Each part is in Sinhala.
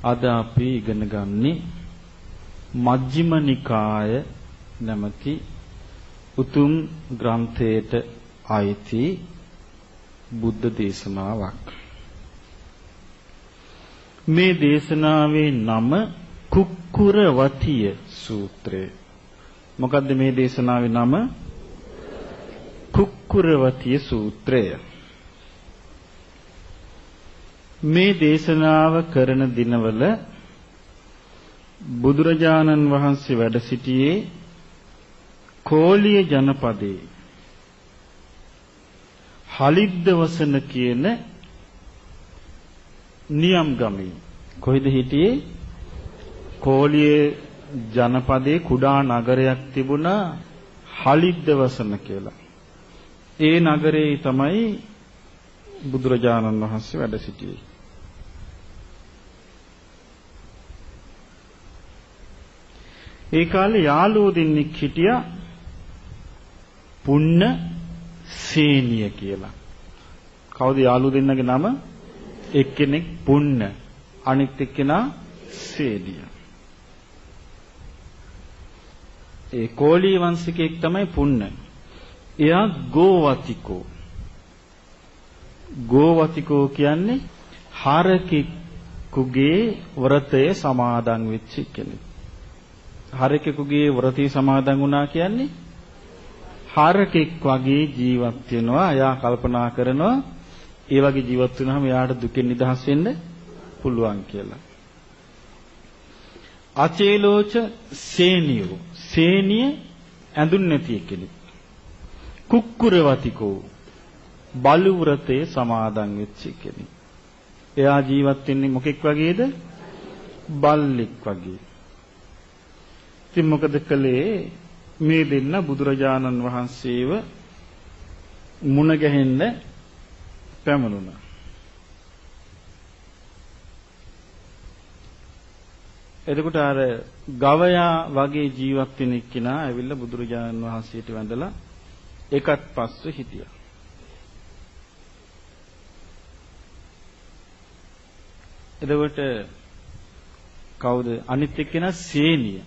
අද අපි ඉගෙන ගන්නේ මජ්ක්‍ධිම නිකාය නැමැති උතුම් ග්‍රන්ථයට අයිති බුද්ධ දේශනාවක්. මේ දේශනාවේ නම කුක්කුරවතිය සූත්‍රය. මොකද්ද මේ දේශනාවේ නම? කුක්කුරවතිය සූත්‍රය. මේ දේශනාව කරන දිනවල බුදුරජාණන් වහන්සේ වැඩ සිටියේ කෝලිය ජනපදයේ හලිද්දවසන කියන නියම් ගමේ. කොහෙද හිටියේ? කෝලිය ජනපදයේ කුඩා නගරයක් තිබුණා හලිද්දවසන කියලා. ඒ නගරේ තමයි බුදුරජාණන් වහන්සේ වැඩ සිටියේ. ඒ කාලේ යාළුවෝ දෙන්නෙක් හිටියා පුන්න සේනිය කියලා. කවුද යාළුවෝ දෙන්නගේ නම? එක්කෙනෙක් පුන්න, අනිත් එක්කෙනා සේනිය. ඒ කෝලී වංශිකයෙක් තමයි පුන්න. එයා ගෝවතිකෝ. ගෝවතිකෝ කියන්නේ හරකෙකුගේ වෘතය සමාදන් වෙච්ච කෙනෙක්. හරකෙකුගේ වෘතය සමාදන් වුණා කියන්නේ හරකෙක් වගේ ජීවත් වෙනවා. එයා කල්පනා කරනවා ඒ වගේ ජීවත් වුණාම එයාට දුකෙන් නිදහස් වෙන්න පුළුවන් කියලා. අචේලෝච සේනියෝ. සේනිය ඇඳුන් නැති කෙනෙක්. කුක්කුරවතිකෝ බලු වෘතේ සමාදන් වෙච්ච කෙනෙක්. එයා ජීවත් වෙන්නේ මොකෙක් වගේද? බල්ලෙක් වගේ. ඉතින් මොකද කළේ? මේ දෙන්න බුදුරජාණන් වහන්සේව මුණ ගැහෙන්න පැමුණුණා. එතකොට අර ගවයා වගේ ජීවත් වෙන එක්කිනා ඇවිල්ලා බුදුරජාණන් වහන්සේට වැඳලා එකත් පස්ව හිටියා. එතකොට කවුද අනිත් එක්කෙනා? සේනිය.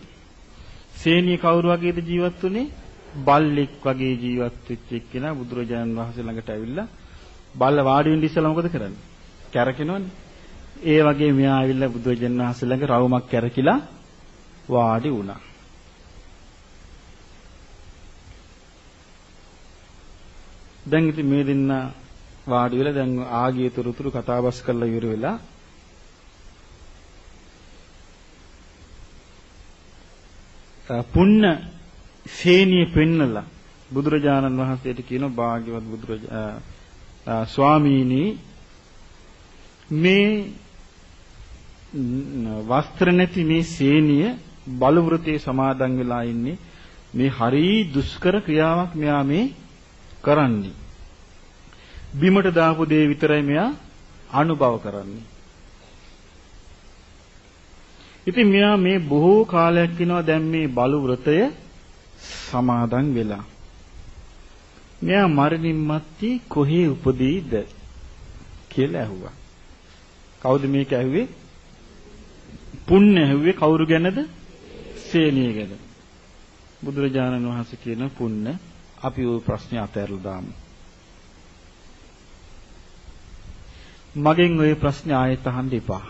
සේනිය කවුරු වගේද ජීවත් වුනේ? බල්ලෙක් වගේ ජීවත් වෙච්ච එක්කෙනා බුදුරජාණන් වහන්සේ ළඟට ඇවිල්ලා බල්ල වාඩි වෙන්න ඉස්සලා මොකද කරන්නේ? කැරකෙනවනේ. ඒ වගේ මෙයා ඇවිල්ලා බුදුරජාණන් වහන්සේ ළඟ රවුමක් කැරකිලා වාඩි වුණා. දැන් ඉතින් මේ දෙන්න වාඩි වෙලා දැන් ආගිය තොරතුරු කතාබස් කරලා ඉවර වෙලා පුන්න සේනිය පෙන්නලා බුදුරජාණන් වහන්සේට කියනවා භාග්‍යවත් ස්වාමීනි මේ වස්ත්‍ර නැති මේ සේනිය බලු වෘතේ සමාදන් වෙලා ඉන්නේ. මේ හරි දුෂ්කර ක්‍රියාවක් මෙයා මේ කරන්නේ. බිමට දාපු දේ විතරයි මෙයා අනුභව කරන්නේ. ඉතින් මෙයා මේ බොහෝ කාලයක් වෙනවා දැන් මේ බලු වෘතය සමාදන් වෙලා. මෙයා මරණින් මත්තේ කොහේ උපදීද කියලා ඇහුවා. කවුද මේක ඇහුවේ? පුන්න ඇහුවේ. කවුරු ගැනද? සේනිය ගැන. බුදුරජාණන් වහන්සේ කියන පුන්න අපි ওই ප්‍රශ්නේ අතහැරලා දාමු. මගෙන් ওই ප්‍රශ්නේ ආයෙත් අහන්න එපා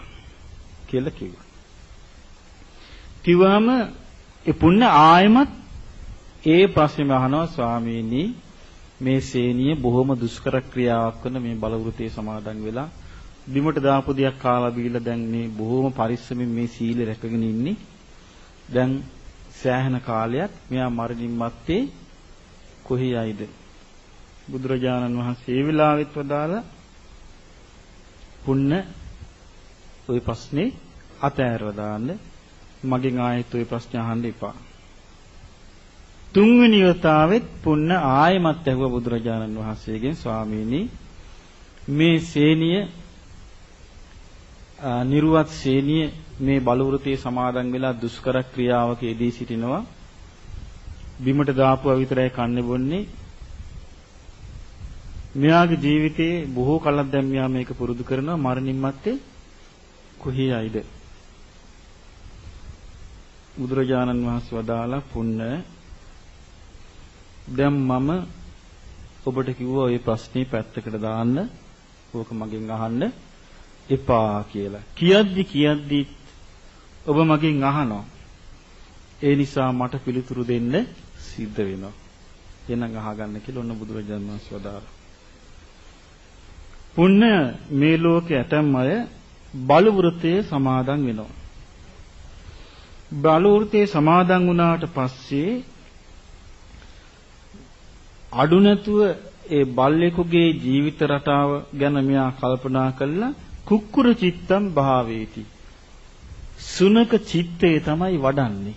කියලා කිව්වා. කිව්වම ඒ පුන්න ආයෙමත් ඒ ප්‍රශ්නේම අහනවා ස්වාමීනි මේ සේනිය බොහොම දුෂ්කර ක්‍රියාවක් කරන මේ බලවෘතේ සමාදන් වෙලා බිමට දාපු දෙයක් කාලා බීලා දැන් මේ බොහොම පරිස්සමින් මේ සීල රැකගෙන ඉන්නේ. දැන් සෑහෙන කාලයක් මෙයා මරණින් මත්තේ කොහේ යයිද? බුදුරජාණන් වහන්සේ ඒ වෙලාවෙත් වදාලා පුන්න ওই ප්‍රශ්නේ අතෑරලා දාන්න. මගෙන් ආයෙත් ওই ප්‍රශ්න අහන්න එපා. තුන්වෙනි වතාවෙත් පුන්න ආයෙමත් ඇහුවා බුදුරජාණන් වහන්සේගෙන් ස්වාමීනි මේ සේනිය නිර්වත් සේනිය මේ බලවෘතේ සමාදන් වෙලා දුෂ්කර ක්‍රියාවක යෙදී සිටිනවා. බිමට දාපුවා විතරයි කන්නේ බොන්නේ. මෙයාගේ ජීවිතේ බොහෝ කලක් දැන් මෙයා මේක පුරුදු කරනවා. මරණින් මත්තේ කොහේ යයිද බුදුරජාණන් වහන්සේ වදාලා පුන්න දැන් මම ඔබට කිව්වා ওই ප්‍රශ්නේ පැත්තකට දාන්න. ඕක මගෙන් අහන්න එපා කියලා. කියද්දි ඔබ මගෙන් අහනවා. ඒ නිසා මට පිළිතුරු දෙන්න සිද්ධ වෙනවා. එහෙනම් අහගන්න කියලා ඔන්න බුදුරජාණන් වහන්සේ වදාළා. පුන්න මේ ලෝකේ ඇතැම් අය බලු වෘතයේ සමාදන් වෙනවා. බලු වෘතයේ සමාදන් වුණාට පස්සේ අඩු නැතුව ඒ බල්ලෙකුගේ ජීවිත රටාව ගැන මෙයා කල්පනා කළා. කුක්කුර චිත්තම් භාවේති. සුනක චිත්තේ තමයි වඩන්නේ.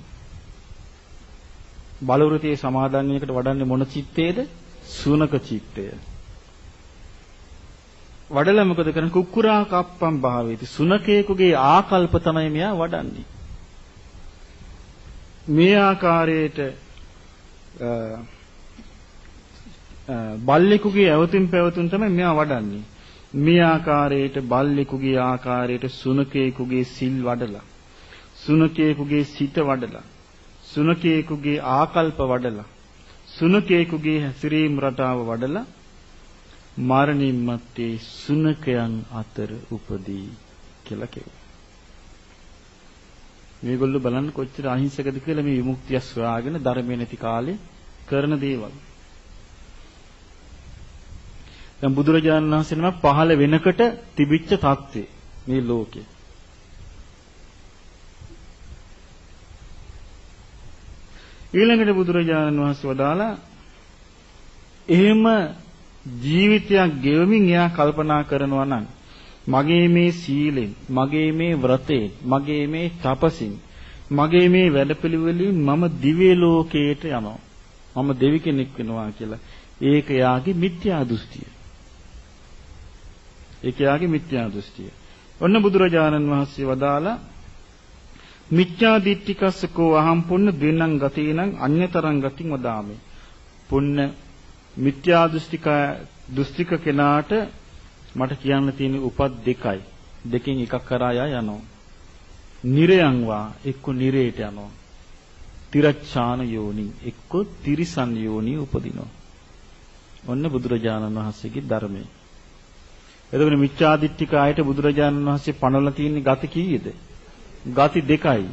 බලු වෘතයේ සමාදන් වෙන එකට වඩන්නේ මොන චිත්තේද? සුනක චිත්තය. වඩලා මොකද කරන්නේ? කුක්කුරා කප්පම් භාවේති. සුනකේකුගේ ආකල්ප තමයි මෙයා වඩන්නේ. මේ ආකාරයට බල්ලෙකුගේ ඇවතුම් පැවතුම් තමයි මෙයා වඩන්නේ. මේ ආකාරයට බල්ලෙකුගේ ආකාරයට සුනකේකුගේ සිල් වඩලා, සුනකේකුගේ සිත වඩලා, සුනකේකුගේ ආකල්ප වඩලා, සුනකේකුගේ හැසිරීම රටාව වඩලා මරණින් මත්තේ සුනකයන් අතර උපදී කියලා කිව්වා. මේගොල්ලෝ බලන්න කොච්චර අහිංසකද කියලා මේ විමුක්තිය සොයාගෙන ධර්මයේ නැති කාලේ කරන දේවල්. දැන් බුදුරජාණන් වහන්සේ නම පහළ වෙනකොට තිබිච්ච தත්ත්වය මේ ලෝකේ. ඊළඟට බුදුරජාණන් වහන්සේ වදාලා එහෙම ජීවිතයක් ගෙවමින් එයා කල්පනා කරනවා නම් මගේ මේ සීලෙන්, මගේ මේ ව්‍රතයෙන්, මගේ මේ තපසින්, මගේ මේ වැඩපිළිවෙලින් මම දිව්‍ය ලෝකයට යනවා. මම දෙවි කෙනෙක් වෙනවා කියලා. ඒක යාගේ මිත්‍යා දෘෂ්ටිය. ඒක යාගේ මිත්‍යා දෘෂ්ටිය. ඔන්න බුදුරජාණන් වහන්සේ වදාලා මිත්‍යා දිට්ඨිකස්සකෝ අහම් පුන්න දෙන්නං ගතේනං අඤ්‍යතරං ගතින් වදාමේ. පුන්න මිත්‍යා දෘෂ්ටික කෙනාට මට කියන්න තියෙන උපත් දෙකයි. දෙකෙන් එකක් කරා යනවා. නිරයන් වා එක්ක නිරේට යනවා. තිරච්ඡාන යෝනි එක්ක තිරිසන් යෝනි උපදිනවා. ඔන්න බුදුරජාණන් වහන්සේගේ ධර්මය. එතකොට මිත්‍යාදිට්ඨික ආයත බුදුරජාණන් වහන්සේ පනවලා තියෙන ගති කීයද? ගති දෙකයි.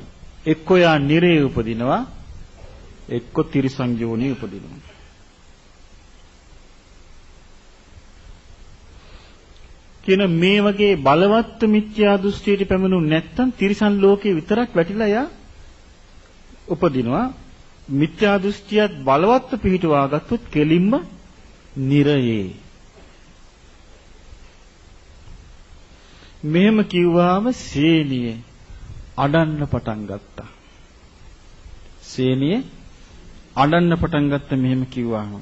එක්ක යා නිරේ උපදිනවා, එක්ක තිරිසන් යෝනි උපදිනවා. කියන මේ වගේ බලවත් මිත්‍යා දෘෂ්ටියට පැමිණුනේ නැත්නම් තිරිසන් ලෝකේ විතරක් වැටිලා යා උපදිනවා. මිත්‍යා දෘෂ්ටියත් බලවත් පිහිටවා ගත්තොත් කෙලින්ම නිරයේ. මෙහෙම කිව්වාම සේනිය අඩන්න පටන් ගත්තා. සේනිය අඩන්න පටන් ගත්ත මෙහෙම කිව්වාම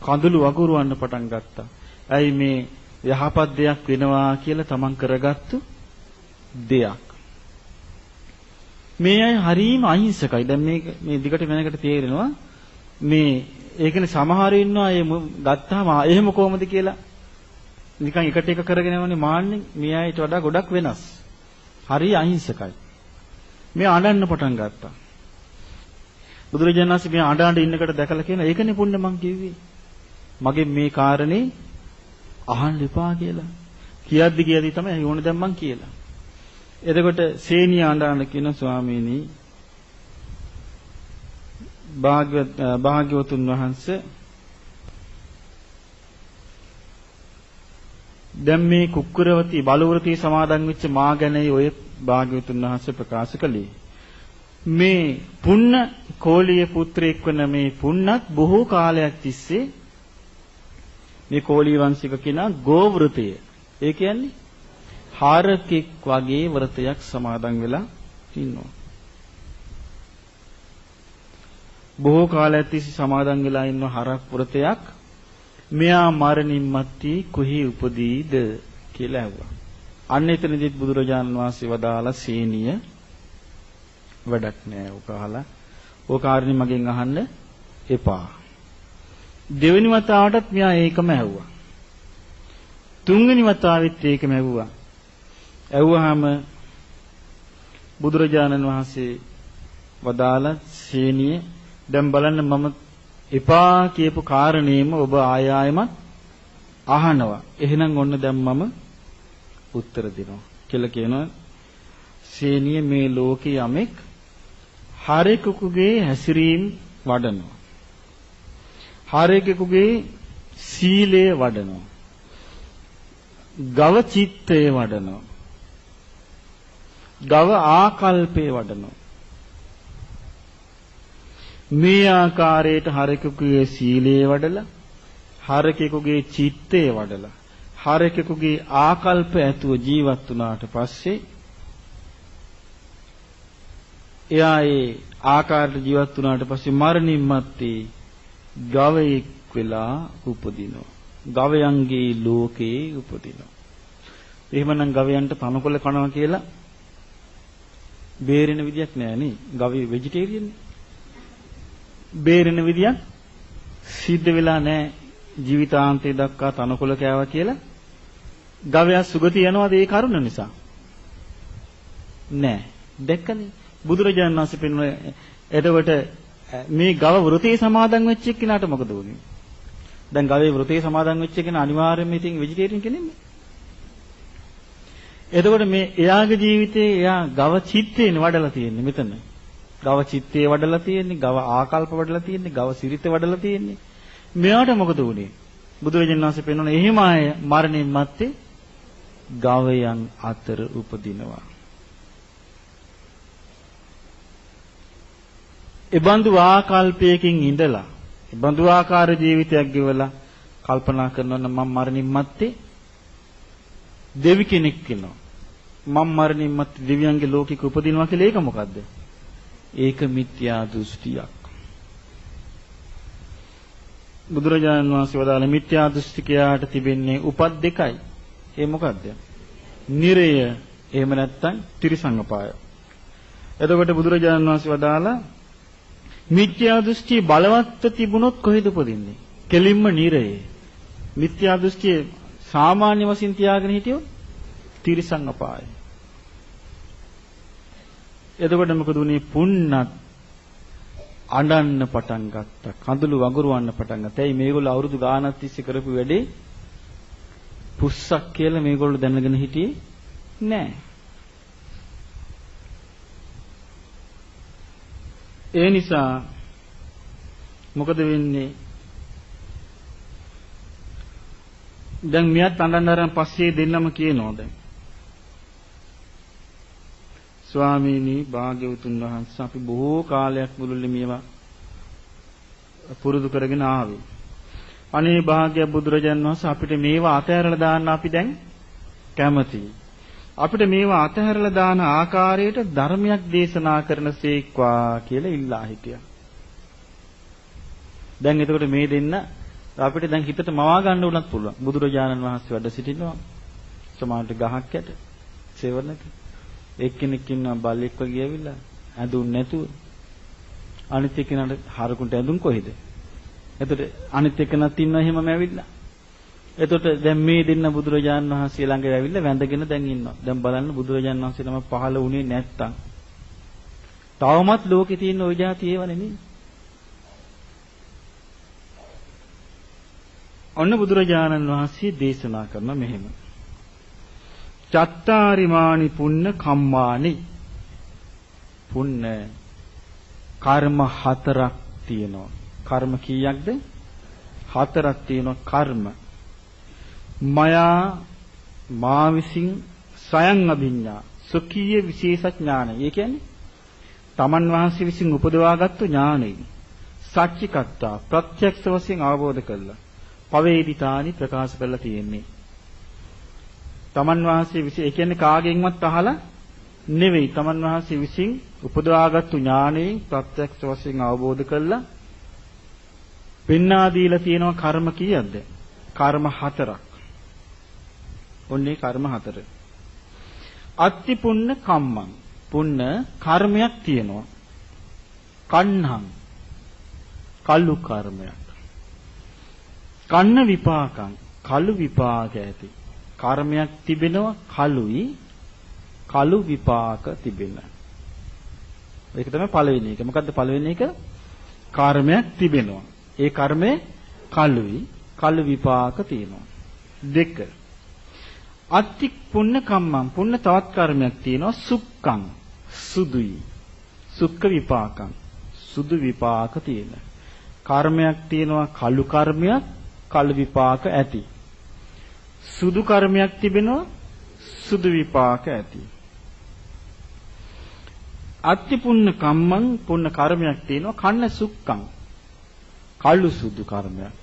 කඳුළු වගුරුවන්න පටන් ගත්තා. ඇයි මේ යහපත් දෙයක් වෙනවා කියලා තමන් කරගත්තු දෙයක්. මේ අය හරීම අහිංසකයි. දැන් මේ දිගට වෙනකට තේරෙනවා මේ ඒකනේ සමහර ඉන්නවා ඒ ගත්තාම එහෙම කොහොමද කියලා නිකන් එකට එක කරගෙන යනවනේ මාන්නේ. මේ අයට වඩා ගොඩක් වෙනස්. හරි අහිංසකයි. මේ අඬන්න පටන් ගත්තා. බුදුරජාණන් වහන්සේ මේ අඬ ඉන්නකට දැකලා කියන ඒකනේ පුන්න මං කිව්වේ. මගේ මේ කාරණේ අහන්න එපා කියලා. කියද්දි තමයි ඕනේ දැන් මං කියලා. එතකොට සේනිය අඬන කියන ස්වාමීනි භාග්‍යවතුන් වහන්සේ දැන් මේ කුක්කුරවති බලවෘතී සමාදන් වෙච්ච මා ගැනයි ඔය භාග්‍යවතුන් වහන්සේ ප්‍රකාශ කළේ. මේ පුන්න කෝලිය පුත්‍රයෙක් වන මේ පුන්නත් බොහෝ කාලයක් තිස්සේ මේ කෝලී වංශික කෙනා ගෝවෘතය. ඒ කියන්නේ හාරකෙක් වගේ වෘතයක් සමාදන් වෙලා ඉන්නවා. බොහෝ කාලයක් තිස්සේ සමාදන් වෙලා ඉන්න හරක් වෘතයක් මෙයා මරණින් මත්තේ කොහේ උපදීද කියලා ඇහුවා. අන්න එතනදිත් බුදුරජාණන් වහන්සේ වදාලා සීනිය වැඩක් නෑ. ඔක අහලා ඔය කාරණේ මගෙන් අහන්න එපා. දෙවෙනි වතාවටත් මෙයා ඒකම ඇහුවා. තුන්වෙනි වතාවෙත් ඒකම ඇහුවා. ඇහුවාම බුදුරජාණන් වහන්සේ වදාලා සීනිය දැන් බලන්න මම එපා කියපු කාරණේම ඔබ ආයෙමත් අහනවා. එහෙනම් ඔන්න දැන් මම උත්තර දෙනවා කියලා කියනවා. සීනිය මේ ලෝකේ යමෙක් හරෙකුගේ හැසිරීම වඩනවා. හරෙකුගේ සීලය වඩනවා. ගව චිත්තය වඩනවා. ගව ආකල්පේ වඩනවා. මේ ආකාරයට හරෙකුගේ සීලය වඩලා හරකෙකුගේ චිත්තය වඩලා හරකෙකුගේ ආකල්ප ඇතුව ජීවත් වුණාට පස්සේ එයා ඒ ආකාරයට ජීවත් වුණාට පස්සේ මරණින් මත්තේ ගවයෙක් වෙලා උපදිනවා. ගවයන්ගේ ලෝකේ උපදිනවා. එහෙමනම් ගවයන්ට තනකොළ කනවා කියලා බේරෙන විදියක් නෑ නේ. ගවය වෙජිටේරියන් නේ. බේරෙන විදියක් සිද්ධ වෙලා නෑ. ජීවිතාන්තය දක්වා තනකොළ කෑවා කියලා ගවයා සුගති යනවාද ඒ කරුණ නිසා? නෑ. දැක්කනේ බුදුරජාණන් වහන්සේ පෙන්වන එතකොට මේ ගව වෘතේ සමාදන් වෙච්ච එක්කිනාට මොකද වුනේ? දැන් ගවේ වෘතේ සමාදන් වෙච්ච කෙනා අනිවාර්යයෙන්ම ඉතින් වෙජිටේරියන් කෙනෙක්නේ. එතකොට මේ එයාගේ ජීවිතේ එයා ගව චිත්තේනේ වඩලා තියෙන්නේ මෙතන. ගව චිත්තේ වඩලා තියෙන්නේ, ගව ආකල්ප වඩලා තියෙන්නේ, ගව සිරිත වඩලා තියෙන්නේ. මෙයාට මොකද වුනේ? බුදුරජාණන් වහන්සේ පෙන්වන එහෙම අය මරණින් මත්තේ ගවයන් අතර උපදිනවා. එබඳු ආකල්පයකින් ඉඳලා එබඳු ආකාර ජීවිතයක් ගෙවලා කල්පනා කරනවා නම් මම මරණින් මත්තේ දෙවි කෙනෙක් වෙනවා. මම මරණින් මත්තේ දෙවියන්ගේ ලෝකෙක උපදිනවා කියලා ඒක මොකද්ද? ඒක මිත්‍යා දෘෂ්ටියක්. බුදුරජාණන් වහන්සේ වදාළ මිත්‍යා දෘෂ්ටිකයාට තිබෙන්නේ උපත් දෙකයි. ඒ මොකද්ද? නිරය එහෙම නැත්නම් ත්‍රිසං අපාය. එතකොට බුදුරජාණන් වහන්සේ වදාළ මිත්‍යා දෘෂ්ටි බලවත් තිබුණොත් කොහෙද උපදින්නේ? කෙලින්ම නිරයේ. මිත්‍යා දෘෂ්ටිය සාමාන්‍ය වශයෙන් තියාගෙන හිටියොත් තිරිසන් අපාය. එතකොට මොකද උනේ? පුන්නත් අඬන්න පටන් ගත්තා. කඳුළු වගුරුවන්න පටන් ගත්තා. එයි මේගොල්ලෝ අවුරුදු ගාණක් තිස්සේ කරපු වැඩේ පුස්සක් කියලා මේගොල්ලෝ දැනගෙන හිටියේ නෑ. ඒ නිසා මොකද වෙන්නේ? දැන් මියත් අඬනරන් පස්සේ දෙන්නම කියනවා දැන්. ස්වාමීනි භාග්‍යවතුන් වහන්සේ අපි බොහෝ කාලයක් මුළුල්ලේ මේවා පුරුදු කරගෙන ආවේ. අනේ භාග්‍ය බුදුරජාන් වහන්සේ අපිට මේවා අතහැරලා දාන්න අපි දැන් කැමතියි. අපිට මේවා අතහැරලා දාන ආකාරයට ධර්මයක් දේශනා කරනසේක්වා කියලා ඉල්ලා හිටියා. දැන් එතකොට මේ දෙන්න අපිට දැන් හිතට මවා ගන්න උනත් පුළුවන්. බුදුරජාණන් වහන්සේ වැඩ සිටිනවා. සමානට ගහක් යට සේවනක එක්කෙනෙක් ඉන්නවා බල්ලෙක් වගේ ඇවිල්ලා ඇඳුම් නැතුව. අනිත් එක්කෙනාට හරකුන්ට ඇඳුම් කොහෙද? එතකොට අනිත් එක්කෙනාත් ඉන්නවා එහෙමම ඇවිල්ලා. එතකොට දැන් මේ දෙන්න බුදුරජාණන් වහන්සේ ළඟ ඇවිල්ලා වැඳගෙන දැන් ඉන්නවා. දැන් බලන්න බුදුරජාණන් වහන්සේ නම පහළ වුණේ නැත්තම් තවමත් ලෝකේ තියෙන ওই જાති ඒවනේ නේ. ඔන්න බුදුරජාණන් වහන්සේ දේශනා කරන මෙහෙම. චත්තාරිමානි පුන්න කම්මානි. පුන්න කර්ම හතරක් තියෙනවා. කර්ම කීයක්ද? හතරක් තියෙනවා කර්ම. මයා මා විසින් සයන් අභිඥා සුඛීය විශේෂ ඥානය. ඒ කියන්නේ තමන් වහන්සේ විසින් උපදවාගත්තු ඥානෙ. සච්චිකත්තා ප්‍රත්‍යක්ෂ වශයෙන් අවබෝධ කළා. පවේදිතානි ප්‍රකාශ කරලා තියෙන්නේ. තමන් වහන්සේ විසින් ඒ කියන්නේ කාගෙන්වත් අහලා නෙවෙයි. තමන් වහන්සේ විසින් උපදවාගත්තු ඥානෙන් ප්‍රත්‍යක්ෂ වශයෙන් අවබෝධ කළා. පෙන්වා දීලා තියෙනවා කර්ම කීයක්ද? කර්ම හතරක්. ඔන්නේ කර්ම හතර. අත්ති පුන්න කම්මං. පුන්න කර්මයක් තියෙනවා. කන්නං කල්ලු කර්මයක්. කන්න විපාකං කලු විපාක ඇති. කර්මයක් තිබෙනවා කලුයි කලු විපාක තිබෙන. ඒක තමයි පළවෙනි එක. මොකද්ද පළවෙනි එක? කර්මයක් තිබෙනවා. ඒ කර්මය කළුයි. කළු විපාක තියෙනවා. 2. අත්ති පුන්න කම්මං. පුන්න තවත් කර්මයක් තියෙනවා. සුක්ඛං. සුදුයි. සුක්ඛ විපාකං. සුදු විපාක තියෙන. කර්මයක් තියෙනවා කළු කර්මයක්. කළු විපාක ඇති. සුදු කර්මයක් තිබෙනවා. සුදු විපාක ඇති. අත්ති පුන්න කම්මං. පුන්න කර්මයක් තියෙනවා. කන්න සුක්ඛං. කළු සුදු කර්මයක්.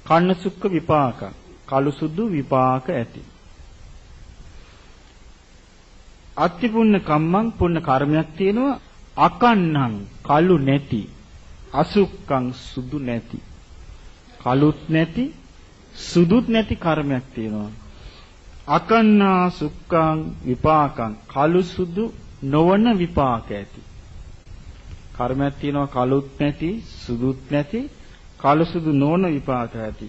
කන්න සුක්ඛ විපාකං. කළු සුදු විපාක ඇති. අත්ති පුන්න කම්මං. පුන්න කර්මයක් තියෙනවා. අකන්නං. කළු නැති. අසුක්ඛං. සුදු නැති. කළුත් නැති සුදුත් නැති කර්මයක් තියෙනවා. අකන්නා සුක්ඛං විපාකං. කළු සුදු නොවන විපාක ඇති. කර්මයක් තියෙනවා කළුත් නැති සුදුත් නැති කළු සුදු නොවන විපාක ඇති.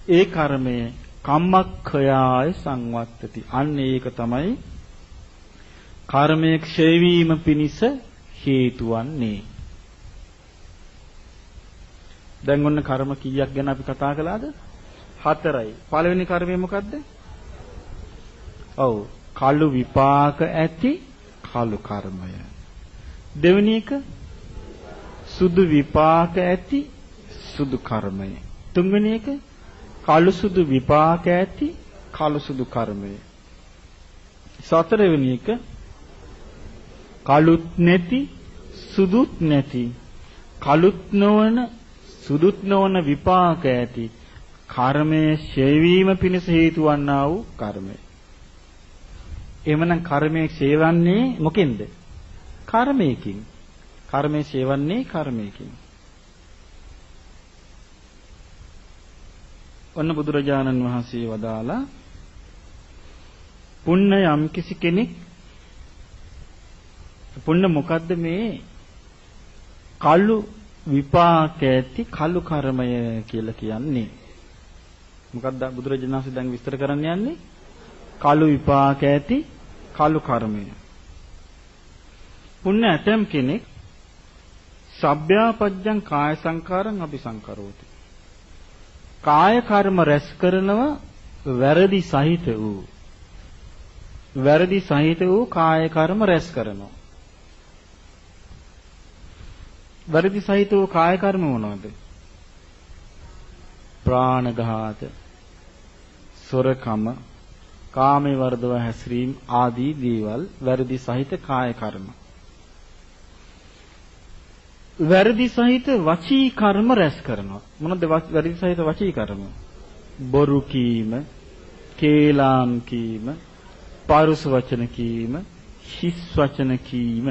ඒ කර්මය කම්මක්ඛයාය සංවත්තති. අන්න ඒක තමයි කර්මයේ ක්ෂය වීම පිණිස හේතු වන්නේ. දැන් ඔන්න කර්ම කීයක් ගැන අපි කතා කළාද? 4යි. පළවෙනි කර්මය මොකද්ද? ඔව්, කළු විපාක ඇති කළු කර්මය. දෙවෙනි එක සුදු විපාක ඇති සුදු කර්මය. තුන්වෙනි එක කළු සුදු විපාක ඇති කළු සුදු කර්මය. 4වෙනි එක කළුත් නැති සුදුත් නැති කළුත් නොවන සුදුත් නොවන විපාක ඇති කර්මයේ ක්ෂය වීම පිණිස හේතු වන්නා වූ කර්මය. එhmenan කර්මයේ ක්ෂය වන්නේ මොකෙන්ද? කර්මයකින්. කර්මයේ ක්ෂය වන්නේ කර්මයකින්. ඔන්න බුදුරජාණන් වහන්සේ වදාලා පුන්න යම් කිසි කෙනෙක් පුන්න මොකද්ද මේ කළු විපාක ඇති කළු කර්මය කියලා කියන්නේ. මොකක්ද බුදුරජාණන් වහන්සේ දැන් විස්තර කරන්න යන්නේ? කළු විපාක ඇති කළු කර්මය. පුන්න ඇතම් කෙනෙක් සබ්භ්‍යාපජ්ජං කාය සංකාරං අபிසංකරෝති. කාය කර්ම රැස් කරනවා වැරදි සහිත වූ කාය කර්ම රැස් කරනවා. වැරදි සහිත වූ කාය කර්ම මොනවද? ප්‍රාණඝාත, සොරකම, කාමයේ වර්ධව හැසිරීම ආදී දේවල් වැරදි සහිත කාය කර්ම. වැරදි සහිත වචී කර්ම රැස් කරනවා. මොනවද වැරදි සහිත වචී කර්ම? බොරු කීම, කේලාම් කීම, පරුස වචන කීම, හිස් වචන කීම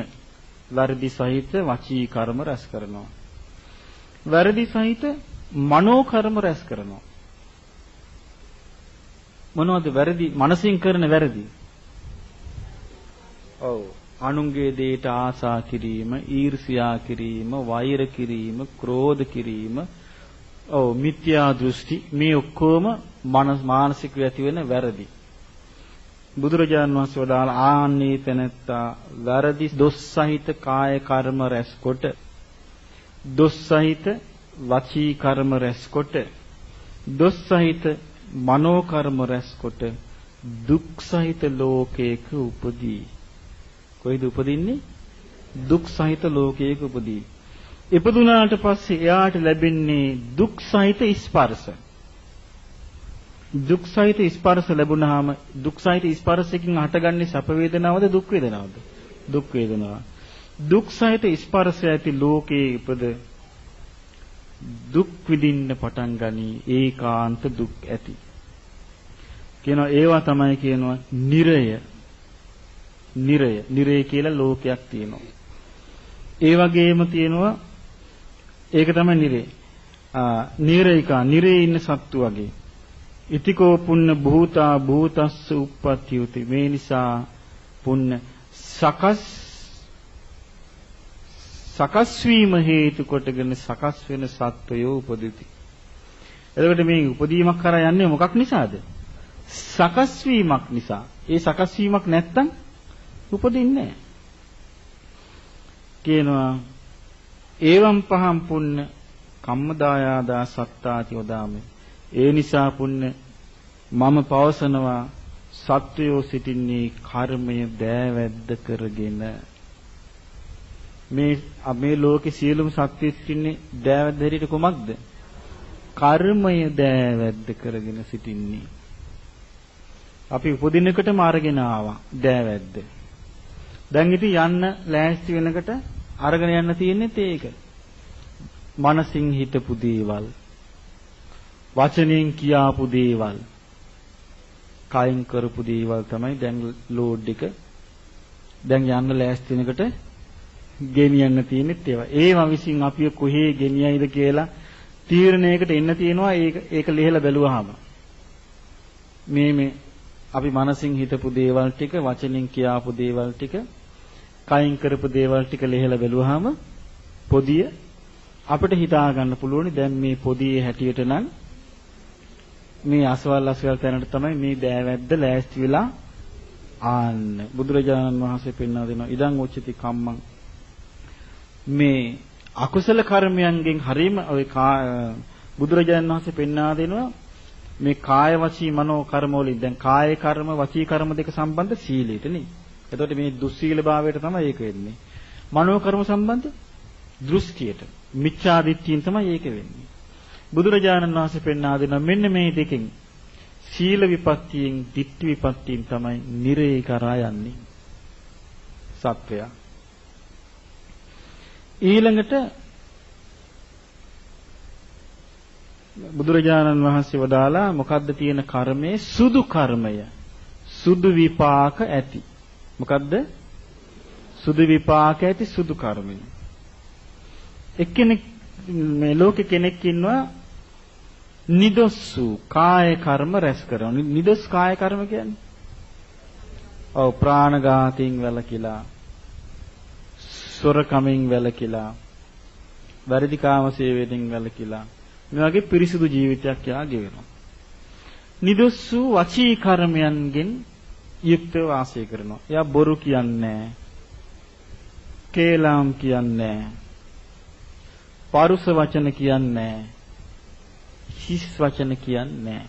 වැරදි සහිත වචී කර්ම රැස් කරනවා. වැරදි සහිත මනෝ කර්ම රැස් කරනවා. මොනවද වැරදි මනසින් කරන වැරදි? ඔව්, අනුන්ගේ දේට ආසා කිරීම, ඊර්ෂ්‍යා කිරීම, වෛර කිරීම, ක්‍රෝධ කිරීම, ඔව් මිත්‍යා දෘෂ්ටි, මේ ඔක්කොම මානසික ඇති වෙන වැරදි. බුදුරජාණන් වහන්සේ වදාළ ආන්නේ තැනැත්තා වැරදි දොස් සහිත කාය කර්ම රැස්කොට, දොස් සහිත වචී කර්ම රැස්කොට, දොස් සහිත මනෝ කර්ම රැස්කොට දුක් සහිත ලෝකයක උපදී. කොයිද උපදින්නේ? දුක් සහිත ලෝකයක උපදී. ඉපදුනාට පස්සේ එයාට ලැබෙන්නේ දුක් සහිත ස්පර්ශ. දුක් සහිත ස්පර්ශ ලැබුණාම දුක් සහිත ස්පර්ශයෙන් හටගන්නේ සැප වේදනාවද දුක් වේදනාවද? දුක් වේදනාව. දුක් සහිත ස්පර්ශය ඇති ලෝකයේ ඉපද දුක් විඳින්න පටන් ගනී. ඒකාන්ත දුක් ඇති. කියනවා ඒවා තමයි කියනවා නිරය. නිරය කියලා ලෝකයක් තියෙනවා. ඒ වගේම තියෙනවා ඒක තමයි නිරය. නිරේ ඉන්න සත්තු වගේ. ඉතිකෝ පුන්න භූතා භූතස්ස උප්පත්තියුති. මේ නිසා පුන්න සකස් වීම හේතු කොටගෙන සකස් වෙන සත්වයෝ උපදිති. එතකොට මේ උපදීමක් කරා යන්නේ මොකක් නිසාද? සකස් වීමක් නිසා. ඒ සකස් වීමක් නැත්තම් උපදින්නේ නැහැ. කියනවා ඒවම් පහම් පුඤ්ඤ කම්මදායාදා සත්තාති වදාමි. ඒ නිසා පුඤ්ඤ මම පවසනවා සත්වයෝ සිටින්නේ කර්මය දෑවැද්ද කරගෙන. මේ ලෝකේ සියලුම සත්ත්වයෝ සිටින්නේ දෑවැද්ද හැටියට කොමක්ද? කර්මය දෑවැද්ද කරගෙන සිටින්නේ. අපි උපදිනකොටම අරගෙන ආවා දෑවැද්ද. දැන් ඉතින් යන්න ලෑස්ති වෙනකොට අරගෙන යන්න තියෙන්නේ ඒක. මනසින් හිතපු දේවල්, වචනෙන් කියාපු දේවල්, කයින් කරපු දේවල් තමයි දැන් ලෝඩ් එක. දැන් යන්න ලෑස්ති වෙනකොට ගෙනියන්න තියෙනෙත් ඒවා. ඒවා විසින් අපි කොහේ ගෙනියයිද කියලා තීරණයකට එන්න තියෙනවා. ඒක ලිහලා බැලුවාම මේ අපි මනසින් හිතපු දේවල් ටික, වචනෙන් කියාපු දේවල් ටික, කයින් කරපු දේවල් ටික ලිහලා බැලුවාම පොදිය අපිට හිතා ගන්න පුළුවන්. දැන් මේ පොදියේ හැටියට නම් මේ අසවල් තැනට තමයි මේ දෑවැද්ද ලෑස්ති වෙලා ආන්න. බුදුරජාණන් වහන්සේ පෙන්වා දෙනවා ඉදං උච්චති කම්මං. මේ අකුසල කර්මයන්ගෙන් හරීම ඔය බුදුරජාණන් වහන්සේ පෙන්වා දෙනවා මේ කාය වචී මනෝ කර්ම වලින්. දැන් කාය කර්ම වචී කර්ම දෙක සම්බන්ධ සීලයට නේ. එතකොට මේ දුස්සීල භාවයට තමයි ඒක වෙන්නේ. මනෝ කර්ම සම්බන්ධ දෘෂ්ටියට, මිච්ඡා දිට්ඨියෙන් තමයි ඒක වෙන්නේ. බුදුරජාණන් වහන්සේ පෙන්වා දෙනවා මෙන්න මේ දෙකෙන් සීල විපත්තියෙන් දිට්ඨි විපත්තියෙන් තමයි නිරේ කරා යන්නේ සත්වයා. ඊළඟට බුදුරජාණන් වහන්සේ වදාලා මොකද්ද තියෙන කර්මයේ සුදු කර්මය, සුදු විපාක ඇති. මොකද්ද? සුදු විපාක ඇති සුදු කර්මය. එක්කෙනෙක් මේ ලෝකේ කෙනෙක් ඉන්නවා නිදොස් වූ කාය කර්ම රැස් කරන. නිදොස් කාය කර්ම කියන්නේ ඔව් ප්‍රාණඝාතයෙන් වැළකීලා, සොරකමින් වැළකීලා, වැරදි කාම සේවයෙන් වැළකීලා මේ වගේ පිරිසිදු ජීවිතයක් යා ගෙවනවා. නිදොස් වූ වචී කර්මයන්ගෙන් යුක්තව වාසය කරනවා. එයා බොරු කියන්නේ නැහැ, කේලම් කියන්නේ නැහැ, පරුස වචන කියන්නේ නැහැ, හිස් වචන කියන්නේ නැහැ.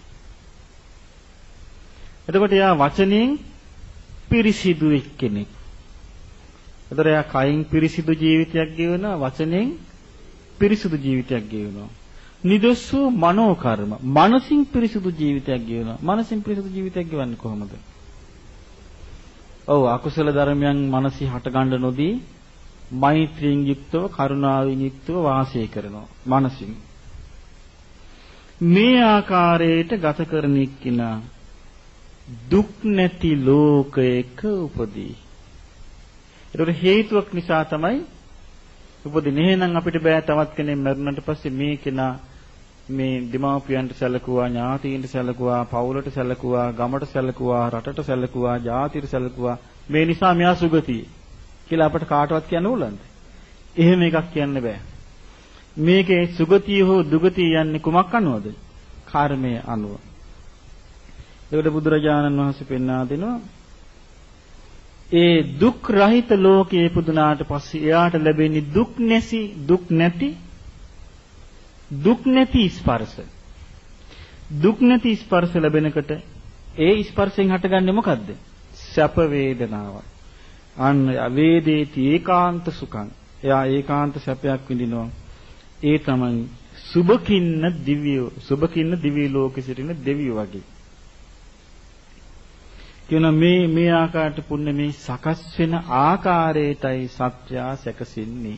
එතකොට එයා වචනෙන් පිරිසිදු එක්කෙනෙක්. එතකොට එයා කයින් පිරිසිදු ජීවිතයක් ගෙවනවා, වචනෙන් පිරිසිදු ජීවිතයක් ගෙවනවා. නිදොස් වූ මනෝ කර්ම, මනසින් පිරිසිදු ජීවිතයක් ගෙවනවා. මනසින් පිරිසිදු ජීවිතයක් ගෙවන්නේ කොහොමද? ඔව් අකුසල ධර්මයන් මනසි හට ගන්න නොදී මෛත්‍රියෙන් යුක්තව, කරුණාවෙන් යුක්තව වාසය කරනවා මනසින්. මේ ආකාරයට ගත කරන එක්කිනා දුක් නැති ලෝකයක උපදී. ඒකට හේතුවක් නිසා තමයි උපදින්නේ. එහෙනම් අපිට බෑ තවත් කෙනෙක් මරුණට පස්සේ මේ කෙනා මේ දෙමාපියන්ට සැලකුවා, ඥාතීන්ට සැලකුවා, පවුලට සැලකුවා, ගමට සැලකුවා, රටට සැලකුවා, ජාතියට සැලකුවා, මේ නිසා මෙයා සුගතියි කියලා අපට කාටවත් කියන්න ඕලන්ද? එහෙම එකක් කියන්න බෑ. මේකේ සුගතිය හෝ දුගතිය යන්නේ කුමක් අනුවද? කර්මය අනුව. ඒකට බුදුරජාණන් වහන්සේ පෙන්වා දෙනවා ඒ දුක් රහිත ලෝකයේ පුදුනාට පස්සේ එයාට ලැබෙන්නේ දුක් නැති ස්පර්ශ. දුක් නැති ස්පර්ශ ලැබෙනකොට ඒ ස්පර්ශයෙන් හටගන්නේ මොකද්ද? සැප වේදනාවක්. අන්න වේදේති ඒකාන්ත සුඛං. එයා ඒකාන්ත සැපයක් විඳිනවා. ඒ තමයි සුභකින්න දිව්‍ය ලෝකෙ සිටින දෙවියෝ වගේ. කියන මේ ආකාරයට පුණ්‍ය මේ සකස් වෙන ආකාරයටයි සත්‍යා සැකසෙන්නේ.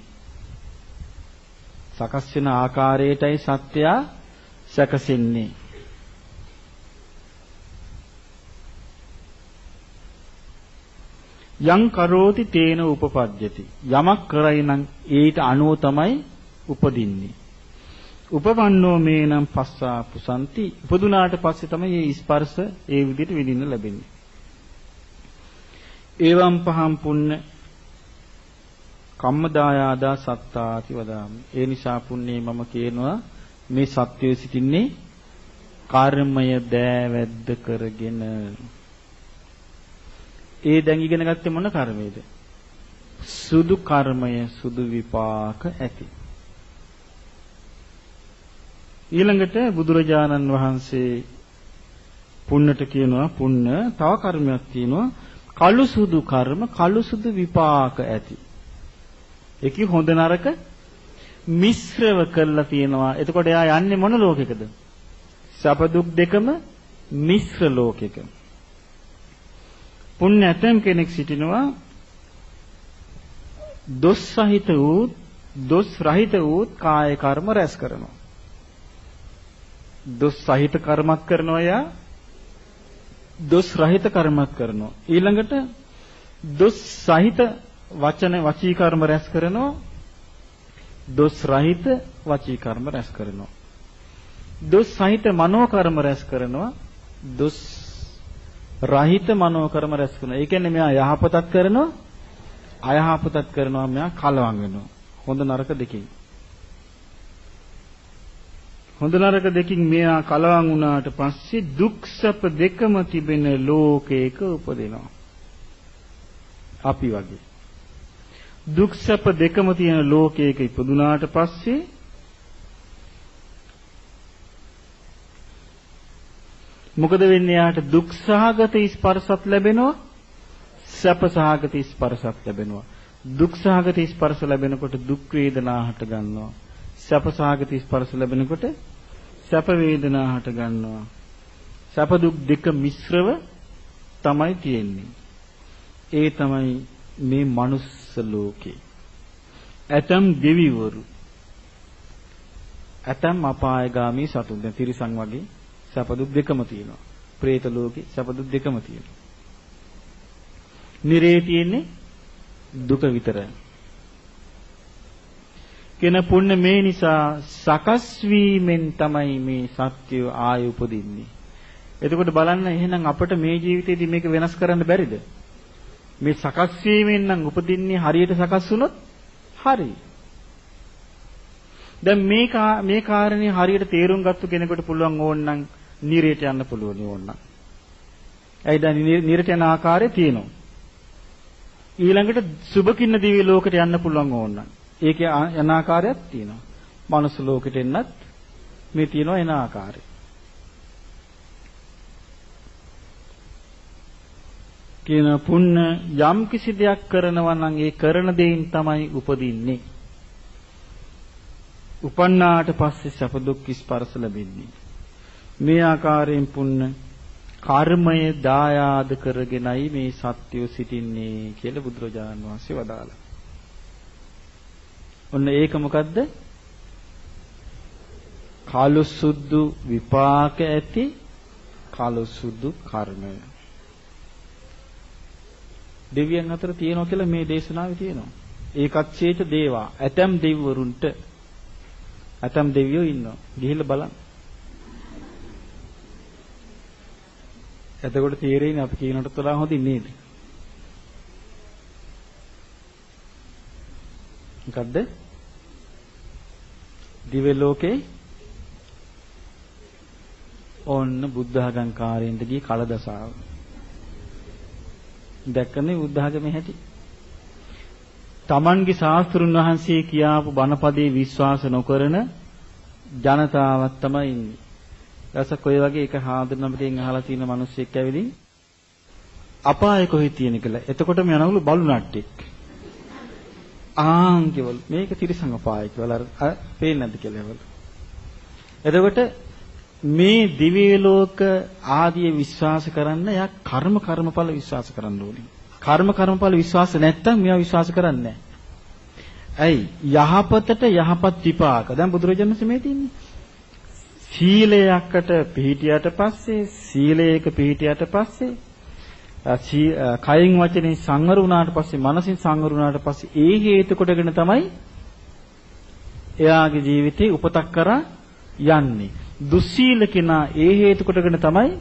සකස් වෙන ආකාරයටයි සත්‍යා සැකසෙන්නේ. යං කරෝති තේන උපපජ්ජති. යමක් කරයි නම් ඊට අනුව තමයි උපදින්නේ. උපවන්නෝ මේනම් පස්සා පුසන්ති. උපදුනාට පස්සේ තමයි මේ ස්පර්ශ ඒ විදිහට විඳින්න ලැබෙන්නේ. එවම් පහම් පුඤ්ඤ කම්මදායාදා සත්තාති වදාමි. ඒ නිසා පුණ්‍යේ මම කියනවා මේ සත්‍යය සිටින්නේ කර්මය දෑවැද්ද කරගෙන. ඒ දැන් ඉගෙන ගත්තේ මොන කර්මයේද? සුදු කර්මය සුදු විපාක ඇති. ඊළඟට බුදුරජාණන් වහන්සේ පුන්නට කියනවා පුන්න තව කර්මයක් තියෙනවා කළු සුදු කර්ම කළු සුදු විපාක ඇති. ඒකි හොඳ නරක මිශ්‍රව කරලා තියෙනවා. එතකොට එයා යන්නේ මොන ලෝකෙකද? සැප දුක් දෙකම මිශ්‍ර ලෝකෙක. පුණ්‍ය ඇතම් කෙනෙක් සිටිනවා දොස් සහිත වූ දොස් රහිත වූ කාය කර්ම රැස් කරනවා. දොස් සහිත කර්මයක් කරනවා යා දොස් රහිත කර්මයක් කරනවා. ඊළඟට දොස් සහිත වචන වචී කර්ම රැස් කරනවා. දොස් රහිත වචී කර්ම රැස් කරනවා. දොස් සහිත මනෝ කර්ම රැස් කරනවා. දොස් රහිත මනෝ කර්ම රැස් කරනවා. ඒ කියන්නේ මෙයා යහපතක් කරනවා අයහපතක් කරනවා. මෙයා කලවම් වෙනවා. හොඳ නරක දෙකකින්. හොඳ නරක දෙකකින් මෙයා කලවම් වුණාට පස්සේ දුක් සැප දෙකම තිබෙන ලෝකයක උපදිනවා. අපි වගේ. දුක් සැප දෙකම තියෙන ලෝකයක ඉපදුනාට පස්සේ මොකද වෙන්නේ? යාට දුක් සහගත ස්පර්ශත් ලැබෙනවා සැප සහගත ස්පර්ශත් ලැබෙනවා. දුක් සහගත ස්පර්ශ ලැබෙනකොට දුක් වේදනා හට ගන්නවා. සැප සහගත ස්පර්ශ ලැබෙනකොට සැප වේදනා හට ගන්නවා. සැප දුක් දෙක මිශ්‍රව තමයි තියෙන්නේ. ඒ තමයි මේ මනුස්ස ලෝකේ. ඇතම් දෙවිවරු ඇතම් අපායගාමී සතුන් දැන් තිරිසන් වගේ සැප දුක් දෙකම තියෙනවා. പ്രേත ලෝකේ සැප දුක් දෙකම තියෙනවා. නිරේ තියෙන්නේ දුක විතරයි. කෙන පුණ්‍ය මේ නිසා සකස් වීමෙන් තමයි මේ සත්‍ය ආය උපදින්නේ. එතකොට බලන්න එහෙනම් අපිට මේ ජීවිතේදී මේක වෙනස් කරන්න බැරිද? මේ සකස් වීමෙන් නම් උපදින්නේ හරියට සකස් වුණොත් හරි. දැන් මේ කාරණේ හරියට තේරුම් ගත්ත කෙනෙකුට පුළුවන් ඕනනම් නිරේට යන්න පුළුවන් ඕනනම්. ඇයි දැන් නිරේට යන ආකාරය තියෙනවා. ඊළඟට සුබකින්න දිව්‍ය ලෝකෙට යන්න පුළුවන් ඕනනම්. ඒකේ යන ආකාරයක් තියෙනවා. මනුස්ස ලෝකෙට එන්නත් මේ තියෙනවා එන ආකාරය. කියන පුණ්‍ය යම් කිසි දෙයක් කරනවා නම් ඒ කරන දෙයින් තමයි උපදින්නේ. උපන්නාට පස්සේ සැප දුක් ස්පර්ශ ලැබෙන්නේ. මේ ආකාරයෙන් පුණ්‍ය කර්මය දායාද කරගෙනයි මේ සත්‍යය සිටින්නේ කියලා බුදුරජාණන් වහන්සේ වදාළා. ඔන්න ඒක මොකද්ද? කාලු සුදු විපාක ඇති කාලු සුදු කර්මය. දෙවියන් අතර තියෙනවා කියලා මේ දේශනාවේ තියෙනවා. ඒකච්චේච දේවා. ඇතම් දෙවිවරුන්ට ඇතම් දෙවියෝ ඉන්නවා. ගිහිල්ලා බලන්න. එතකොට තීරෙන්නේ අපි කියනටත් වඩා හොඳින් නේද? මොකද්ද? දිව්‍ය ලෝකේ ඕන්න බුද්ධ ආගම්කාරයින්ට ගිය කලදසාව. දැක්කනේ බුද්ධ ආගමේ හැටි. තමන්ගේ ශාස්ත්‍රුන් වහන්සේ කියාපු බණපදේ විශ්වාස නොකරන ජනතාවක් තමයි ඉන්නේ. ඊටසක් ඔය වගේ එක හාමුදුරුවන්ගෙන් අහලා තියෙන මිනිස්සෙක් ඇවිදින් අපාය කොහෙද තියෙන කියලා. එතකොට මේ යනවලු බලු නට්ටෙක්. ආංගේවල මේක තිරිසං අපාය කියලා අර පේන්නේ නැද්ද කියලා ඒවල. එතකොට මේ දිව්‍ය ලෝක ආදී විශ්වාස කරන්න යා කර්මඵල විශ්වාස කරන්න ඕනේ. කර්මඵල විශ්වාස නැත්තම් මෙයා විශ්වාස කරන්නේ නැහැ. ඇයි? යහපතට යහපත් විපාක. දැන් බුදුරජාණන් වහන්සේ මේ තින්නේ. සීලයකට පිළිහිටියට පස්සේ සීලයක පිළිහිටියට පස්සේ කයින් වචනේ සංවර වුණාට පස්සේ මනසින් සංවර වුණාට පස්සේ ඒ හේතු කොටගෙන තමයි එයාගේ ජීවිතේ උපතක් කරා යන්නේ. දුස්සීල කෙනා ඒ හේතු කොටගෙන තමයි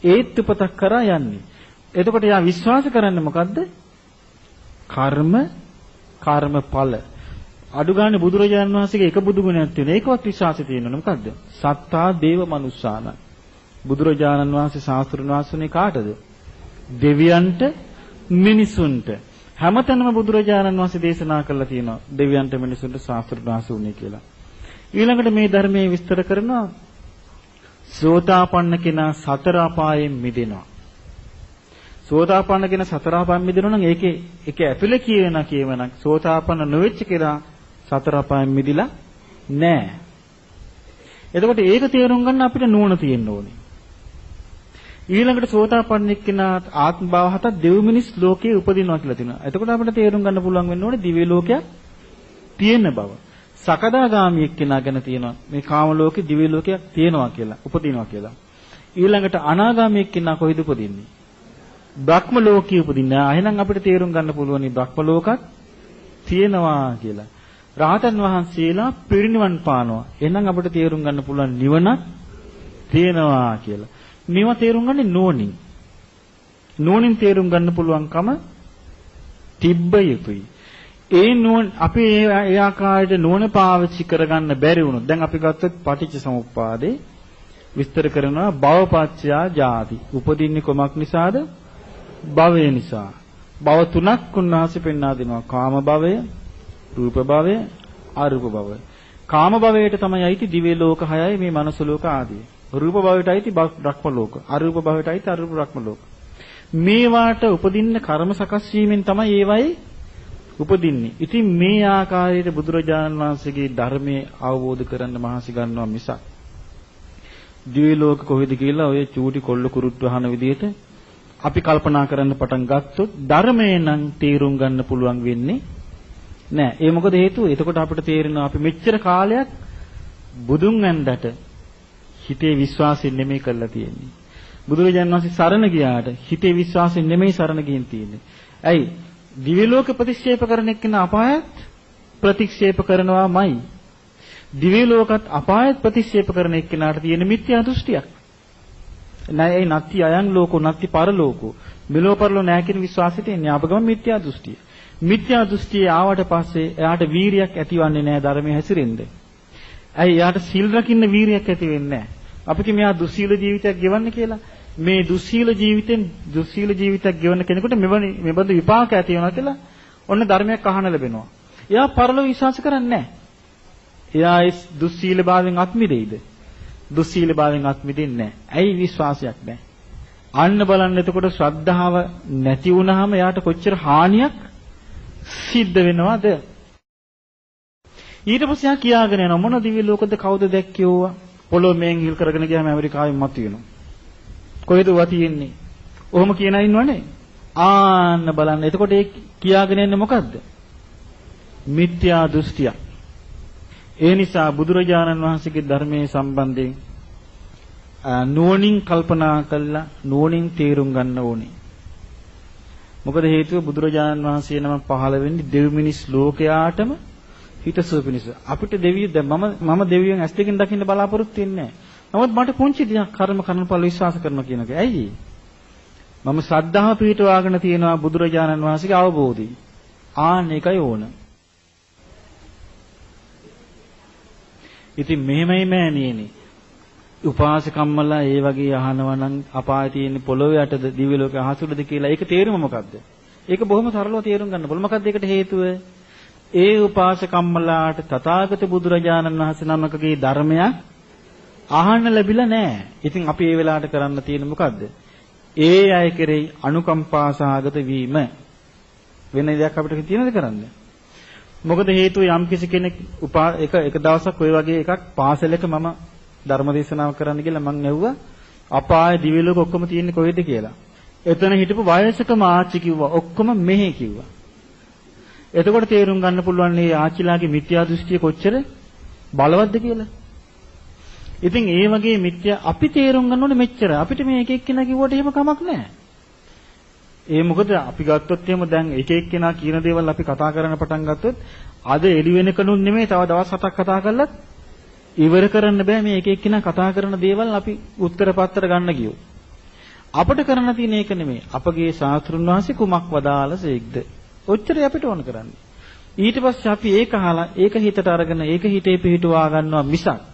ඒත් උපතක් කරා යන්නේ. එතකොට එයා විශ්වාස කරන්නේ මොකද්ද? කර්මඵල. අඩු ගන්න බුදුරජාණන් වහන්සේගේ එක බුදු ගුණයක් තියෙනවා. ඒකවත් විශ්වාසය තියෙනවා. මොකද්ද? සත්තා දේව මනුස්සාන. බුදුරජාණන් වහන්සේ ශාස්ත්‍රඥ වහන්සේ කාටද? දෙවියන්ට මිනිසුන්ට. හැමතැනම බුදුරජාණන් වහන්සේ දේශනා කළා තියෙනවා දෙවියන්ට මිනිසුන්ට ශාස්ත්‍රඥාස උනේ කියලා. ඊළඟට මේ ධර්මයේ විස්තර කරනවා සෝතාපන්න කෙනා සතර අපායෙන් මිදෙනවා. සෝතාපන්න කෙනා සතර අපායෙන් මිදෙනවා නම් ඒකේ ඇතුලේ කියවනක් සෝතාපන්න නොවෙච්ච කෙනා සතර අපායෙන් මිදිලා නැහැ. එතකොට ඒක තේරුම් ගන්න අපිට නුවණ තියෙන්න ඕනේ. ඊළඟට සෝතාපන්න කෙනා ආත්ම භාව හතක් දෙව් මිනිස් ලෝකයේ උපදිනවා කියලා තියෙනවා. එතකොට අපිට තේරුම් ගන්න පුළුවන් වෙන්න ඕනේ දිව්‍ය ලෝකයක් තියෙන බව. සකදාගාමී එක්කෙනා ගැන තියෙනවා මේ කාම ලෝකේ දිව්‍ය ලෝකයක් තියෙනවා කියලා උපදිනවා කියලා. ඊළඟට අනාගාමී එක්කෙනා කොහෙද උපදින්නේ? බ්‍රහ්ම ලෝකයේ උපදිනවා. එහෙනම් අපිට තේරුම් ගන්න පුළුවන් බ්‍රහ්ම ලෝකක් තියෙනවා කියලා. රහතන් වහන්සේලා පිරිනිවන් පානවා. එහෙනම් අපිට තේරුම් ගන්න පුළුවන් නිවනක් තියෙනවා කියලා. මේවා තේරුම් ගන්නේ නෝනින්. නෝනින් තේරුම් ගන්න පුළුවන්කම තිබ්බ යුතුයි. ඒ නෝන් අපි ඒ ආකාරයට නෝන පාවිච්චි කරගන්න බැරි වුණොත් දැන් අපි ගත්තොත් පටිච්ච සමුප්පාදේ විස්තර කරනවා භවපච්චයා ජාති. උපදින්නේ කොමක් නිසාද? භවය නිසා. භව තුනක් උන්වහන්සේ පෙන්වා දෙනවා. කාම භවය, රූප භවය, අරූප භවය. කාම භවයට තමයි අයිති දිව්‍ය ලෝක 6යි මේ මනුස්ස ලෝක ආදී. රූප භවයට අයිති බ්‍රහ්ම ලෝක. අරූප භවයට අයිති අරූප බ්‍රහ්ම ලෝක. මේවාට උපදින්න කර්ම සකස් වීමෙන් තමයි ඒවයි උපදින්නේ. ඉතින් මේ ආකාරයට බුදුරජාණන් වහන්සේගේ ධර්මයේ අවබෝධ කරන්න මහන්සි ගන්නවා මිසක් දිව්‍ය ලෝක කොහෙද කියලා ඔය චූටි කොල්ල කුරුට්ට අහන විදිහට අපි කල්පනා කරන්න පටන් ගත්තොත් ධර්මයෙන් නම් තේරුම් ගන්න පුළුවන් වෙන්නේ නෑ. ඒ මොකද හේතුව? එතකොට අපිට තේරෙනවා අපි මෙච්චර කාලයක් බුදුන් වැඳට හිතේ විශ්වාසයෙන් නෙමෙයි කරලා තියෙන්නේ. බුදුරජාණන් වහන්සේ සරණ ගියාට හිතේ විශ්වාසයෙන් නෙමෙයි සරණ ගින් තියෙන්නේ. ඇයි? දිව්‍ය ලෝක ප්‍රතික්ෂේප කරන එක්කන අපායත් ප්‍රතික්ෂේප කරනවාමයි. දිව්‍ය ලෝකත් අපායත් ප්‍රතික්ෂේප කරන එක්කනට තියෙන මිත්‍යා දෘෂ්ටියක්. නෑ නත්ති අයං ලෝකෝ නත්ති පරලෝකෝ. මෙලෝ පරලෝ නෑ කියන විශ්වාසෙට එන්නේ අපගම මිත්‍යා දෘෂ්ටිය. මිත්‍යා දෘෂ්ටිය ආවට පස්සේ එයාට වීරියක් ඇතිවන්නේ නෑ ධර්මයේ හැසිරෙන්න. ඇයි එයාට සිල් රකින්න වීරියක් ඇති වෙන්නේ නෑ. අපි කිය මෙයා දුස්සීල ජීවිතයක් ගෙවන්න කියලා. මේ දුස්සීල ජීවිතයක් ගෙවන කෙනෙකුට මෙබඳු විපාක ඇති වෙනවා කියලා ඔන්න ධර්මයක් අහන්න ලැබෙනවා. එයා පරලෝ විශ්වාස කරන්නේ නැහැ. එයා ඒ දුස්සීල භාවයෙන් අත්මිදෙයිද? දුස්සීල භාවයෙන් අත්මිදෙන්නේ නැහැ. ඇයි විශ්වාසයක් නැහැ. අන්න බලන්න එතකොට ශ්‍රද්ධාව නැති වුනහම එයාට කොච්චර හානියක් සිද්ධ වෙනවද? ඊට පස්සේ එයා කියාගෙන යනවා මොන දිව්‍ය ලෝකද කවුද දැක්කේ ඕවා? පොළොව මෙන් හිල් කරගෙන ගියාම ඇමරිකාවෙන් මතුවෙනවා. කොහෙද වතියෙන්නේ? ඔහොම කියන අය ඉන්නවනේ. ආන්න බලන්න. එතකොට ඒ කියාගෙන යන්නේ මොකද්ද? මිත්‍යා දෘෂ්ටිය. ඒ නිසා බුදුරජාණන් වහන්සේගේ ධර්මයේ සම්බන්ධයෙන් නුවණින් කල්පනා කළා නුවණින් තේරුම් ගන්න ඕනේ. මොකද හේතුව බුදුරජාණන් වහන්සේ නම පහළ වෙන්නේ දෙව් මිනිස් ලෝකයාටම හිතසුව පිණිස. අපිට දෙවියෝ දැන් මම දෙවියන් ඇස් දෙකෙන් දකින්න බලාපොරොත්තු වෙන්නේ නැහැ. නමුත් මට පුංචි දෙයක් කර්මඵල විශ්වාස කරනවා කියන එක. ඇයි? මම ශ්‍රද්ධාව පිහිටවාගෙන තියෙනවා බුදුරජාණන් වහන්සේගේ අවබෝධය. ආන්න ඒකයි ඕන. ඉතින් මෙහෙමයි මෑණියනි. උපාසකම්මලා ඒ වගේ අහනවා නම් අපාය තියෙන පොළොවේ යටද දිව්‍ය ලෝකේ අහසුලද කියලා ඒක තේරුම මොකද්ද? ඒක බොහොම සරලව තේරුම් ගන්න පුළුවන්. මොකද්ද ඒකට හේතුව? ඒ උපාසකම්මලාට තථාගත බුදුරජාණන් වහන්සේ නමකගේ ධර්මයක් අහන්න ලැබිලා නැහැ. ඉතින් අපි ඒ වෙලාවට කරන්න තියෙන්නේ මොකද්ද? ඒ අය කෙරෙහි අනුකම්පා සහගත වීම. වෙන දෙයක් අපිට තියෙනවද කරන්න? මොකද හේතුව යම් කිසි කෙනෙක් එක දවසක් ඔය වගේ එකක් පාසලක මම ධර්ම දේශනාවක් කරන්න කියලා මං ඇහුවා අපාය දිව්‍ය ලෝක ඔක්කොම තියෙන්නේ කොහෙද කියලා. එතන හිටපු වයසක මාච්චි කිව්වා ඔක්කොම මෙහෙ කිව්වා. එතකොට තේරුම් ගන්න පුළුවන් මේ ආච්චිලාගේ මිත්‍යා දෘෂ්ටිය කොච්චර බලවත්ද කියලා. ඉතින් ඒ වගේ මිත්‍යා අපි තේරුම් ගන්න ඕනේ මෙච්චර. අපිට මේ එක එක්කෙනා කිව්වට එහෙම කමක් නැහැ. ඒ මොකද අපි ගත්තොත් එහෙම දැන් එක එක්කෙනා කියන දේවල් අපි කතා කරන්න පටන් ගත්තොත් අද එළි වෙනකනුත් නෙමෙයි තව දවස් 7ක් කතා කරලත් ඉවර කරන්න බෑ මේ එක එක්කෙනා කතා කරන දේවල් අපි උත්තර පත්‍ර ගන්න ගියොත්. අපිට කරන්න තියෙන එක නෙමෙයි. අපගේ ශාස්ත්‍රුන් වහන්සේ කුමක් වදාළසේක්ද? ඔච්චරයි අපිට ඕන කරන්නේ. ඊට පස්සේ අපි ඒක අහලා ඒක හිතට අරගෙන ඒක හිතේ පිහිටුවා ගන්නවා මිසක්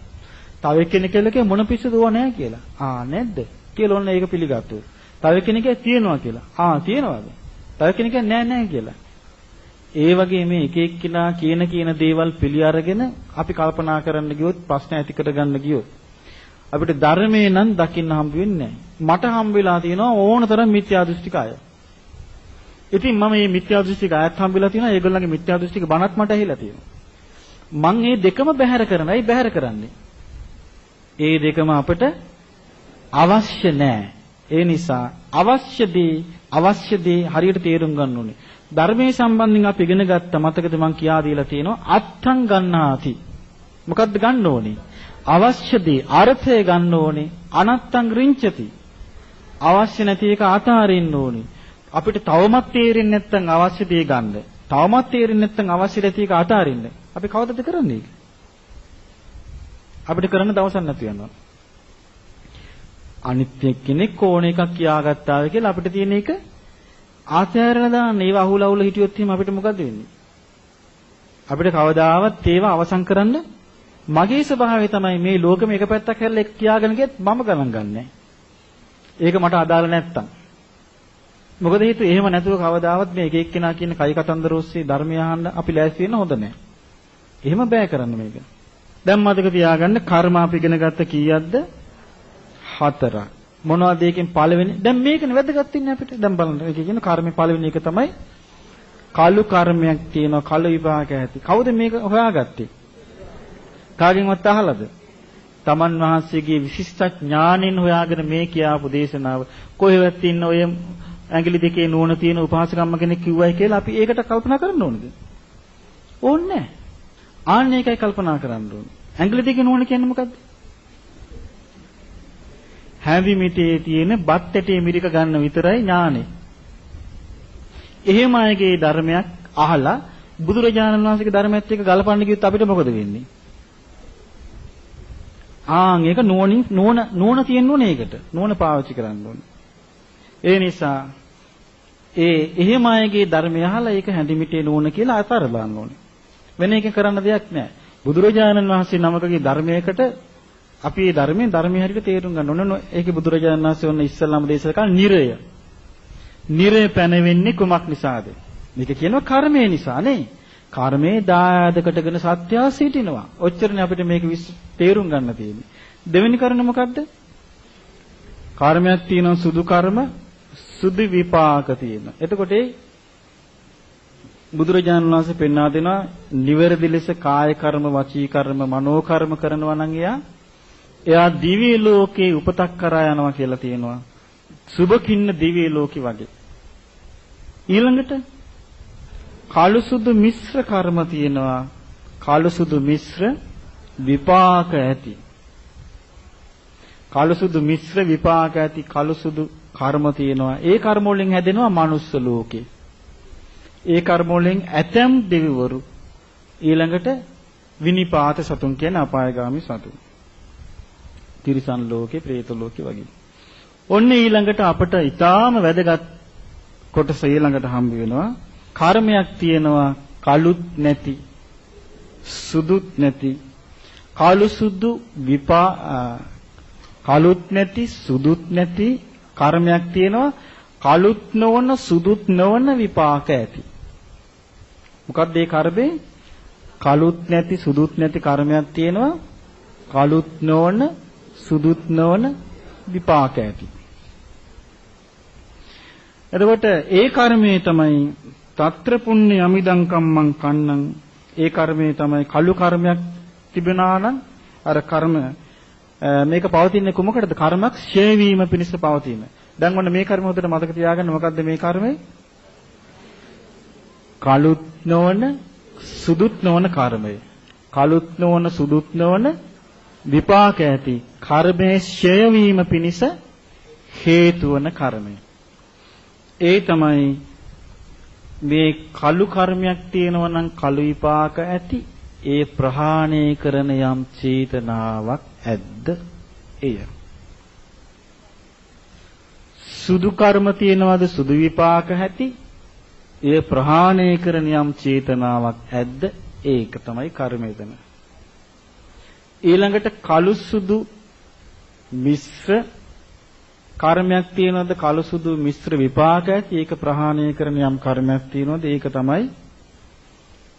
තව එක්කෙනෙක් කියලකේ මොන පිස්සුද ඕවා නැහැ කියලා. නැද්ද? කියලා ඔන්න ඒක පිළිගත්තොත්. තව කෙනෙක් තියනවා කියලා. තියෙනවද? තව කෙනෙක් නෑ කියලා. ඒ වගේ මේ එක එක්කිනා කියන දේවල් පිළි අරගෙන අපි කල්පනා කරන්න ගියොත් ප්‍රශ්න ඇති කරගන්න ගියොත් අපිට ධර්මයේ නම් දකින්න හම්බ වෙන්නේ නැහැ. මට හම්බ වෙලා තියෙනවා ඕනතරම් මිත්‍යා දෘෂ්ටික අය. ඉතින් මම මේ මිත්‍යා දෘෂ්ටික අයත් හම්බ වෙලා තියෙනවා. ඒගොල්ලන්ගේ මිත්‍යා දෘෂ්ටික බණත් මට ඇහිලා තියෙනවා. මං මේ දෙකම බැහැර කරනයි බැහැර කරන්නේ. ඒ දෙකම අපිට අවශ්‍ය නැහැ. ඒ නිසා අවශ්‍ය දේ හරියට තේරුම් ගන්න ඕනේ. ධර්මයේ සම්බන්ධයෙන් අපි ඉගෙන ගත්ත මතකද මං කියා දීලා තියෙනවා අත්තං ගන්නාති. මොකද්ද ගන්න ඕනේ? අවශ්‍ය දේ අර්ථය ගන්න ඕනේ. අනත්තං රිංචති. අවශ්‍ය නැති එක අතාරින්න ඕනේ. අපිට තවමත් තේරෙන්නේ නැත්නම් අවශ්‍ය දේ ගන්න. තවමත් තේරෙන්නේ නැත්නම් අවශ්‍ය නැති එක අතාරින්න. අපි කවදද කරන්නේ? අපිට කරන්න දවසක් නැති වෙනවා. අනිත් එක්කෙනෙක් ඕන එකක් කියාගත්තාද කියලා අපිට තියෙන එක ආචාරණ දාන්න. ඒව අහුලවුල හිටියොත් එහෙම අපිට මොකද වෙන්නේ? අපිට කවදාවත් ඒව අවසන් කරන්න මගේ ස්වභාවය තමයි මේ ලෝකෙම එක පැත්තක් හැරලා එක කියාගෙන ගියත් මම ගණන් ගන්නෑ. ඒක මට අදාළ නැත්තම්. මොකද හේතුව එහෙම නැතුව කවදාවත් මේ එක එක්කෙනා කියන කයි කතන්දර ඔස්සේ ධර්මය අහන්න අපි ලෑස්ති වෙන්න හොඳ නැහැ. එහෙම බෑ කරන්න මේක. දැන් මතක තියාගන්න කර්ම අපි ඉගෙන ගත්ත කීයක්ද? 4ක්. මොනවද ඒකෙන් පළවෙනි? දැන් මේකනේ වැදගත් ඉන්නේ අපිට. දැන් බලන්න. ඒක කියන කර්මේ පළවෙනි එක තමයි කලු කර්මයක් තියෙනවා, කලු විපාක ඇති. කවුද මේක හොයාගත්තේ? කාගෙන්වත් අහලාද? තමන් වහන්සේගේ විශිෂ්ට ඥාණයෙන් හොයාගෙන මේ කියාපු දේශනාව කොහෙවත් ඉන්න ඔය ඇඟිලි දෙකේ නුවණ තියෙන උපාසකම්ම කෙනෙක් කිව්වයි කියලා අපි ඒකට කල්පනා කරන්න ඕනද? ඕනේ නැහැ. ආන්න ඒකයි කල්පනා කරන්න ඕනේ. ඇඟිලි දෙකේ නුවණ කියන්නේ මොකද්ද? හැවි මිටේ තියෙන බත් ඇටේ මිරික ගන්න විතරයි ඥානෙ. එහෙම අයගේ ධර්මයක් අහලා බුදුරජාණන් වහන්සේගේ ධර්මයත් එක්ක ගලපන්න කිව්වොත් අපිට මොකද වෙන්නේ? ඒක නුවණ තියෙන්න ඕනේ ඒකට. නුවණ පාවිච්චි කරන්න ඕනේ. ඒ නිසා එහෙම අයගේ ධර්මය අහලා ඒක හැඳිමිටේ නුවණ කියලා අතර දාන්න ඕනේ. වෙන එක කරන්න දෙයක් නැහැ. බුදුරජාණන් වහන්සේ නමකගේ ධර්මයකට අපි මේ ධර්මයේ හරියට තේරුම් ගන්න ඕනේ. ඒකේ බුදුරජාණන් වහන්සේ වොන්න ඉස්සල්ලාම දේශනා කළ නිරය. නිරය පැනවෙන්නේ කුමක් නිසාද? මේක කියනවා කර්මය නිසා නේ. කර්මයේ දායකටගෙන සත්‍යය සිටිනවා. ඔච්චරනේ අපිට මේක තේරුම් ගන්න තියෙන්නේ. දෙවෙනි කරුණ මොකද්ද? කර්මයක් තියෙනවා සුදු කර්ම, සුදු විපාක තියෙනවා. එතකොට බුදුරජාණන් වහන්සේ පෙන්වා දෙනවා නිවැරදි ලෙස කාය කර්ම, වචී කර්ම, මනෝ කර්ම කරනවා නම් එයා දිව්‍ය ලෝකේ උපතක් කරා යනවා කියලා තියෙනවා. සුබකින්න දිව්‍ය ලෝකෙ වගේ. ඊළඟට කළු සුදු මිශ්‍ර කර්ම තියෙනවා. කළු සුදු මිශ්‍ර විපාක ඇති. කළු සුදු මිශ්‍ර විපාක ඇති කළු සුදු කර්ම තියෙනවා. ඒ කර්ම වලින් හැදෙනවා මනුස්ස ලෝකේ. ඒ කර්ම වලින් ඇතම් දෙවිවරු ඊළඟට විනිපාත සතුන් කියන අපායগামী සතුන්. තිරිසන් ලෝකේ, പ്രേත ලෝකේ වගේ. ඔන්න ඊළඟට අපට ඊටාම වැදගත් කොටස ඊළඟට හම්බ වෙනවා. කර්මයක් තියෙනවා කළුත් නැති, සුදුත් නැති, කළු සුදු කළුත් නැති, සුදුත් නැති කර්මයක් තියෙනවා. කළුත් නොවන, සුදුත් නොවන විපාක ඇති. මොකක්ද ඒ කර්මේ? කළුත් නැති, සුදුත් නැති කර්මයක් තියෙනවා. කළුත් නොවන, සුදුත් නොවන විපාක ඇති. එතකොට ඒ කර්මයේ තමයි తත්‍ර පුණ්‍ය යමිදං කම්මං කන්නං. ඒ කර්මයේ තමයි කළු කර්මයක් තිබෙනා නම් අර කර්ම මේක පවතින්නේ කොමකටද? කර්මයක් ඡය වීම පිණිස පවතින. දැන් ඔන්න මේ කර්ම හොදට මතක තියාගන්න. මොකද්ද මේ කර්මය? කළුත් නොවන, සුදුත් නොවන කර්මය. කළුත් නොවන, සුදුත් නොවන විපාක ඇති කර්මයේ ඡය වීම පිණිස හේතු වන කර්මය. ඒ තමයි මේ කළු කර්මයක් තියෙනවා නම් කළු විපාක ඇති. ඒ ප්‍රහාණය කරන යම් චේතනාවක් ඇද්ද? එය. සුදු කර්ම තියෙනවද? සුදු විපාක ඇති. ඒ ප්‍රහාණය කරන යම් චේතනාවක් ඇද්ද? ඒක තමයි කර්මය දෙන. ඊළඟට කළු සුදු මිශ්‍ර කර්මයක් තියෙනවද? කළු සුදු මිශ්‍ර විපාක ඇති. ඒක ප්‍රහාණය කරන යම් කර්මයක් තියෙනවද? ඒක තමයි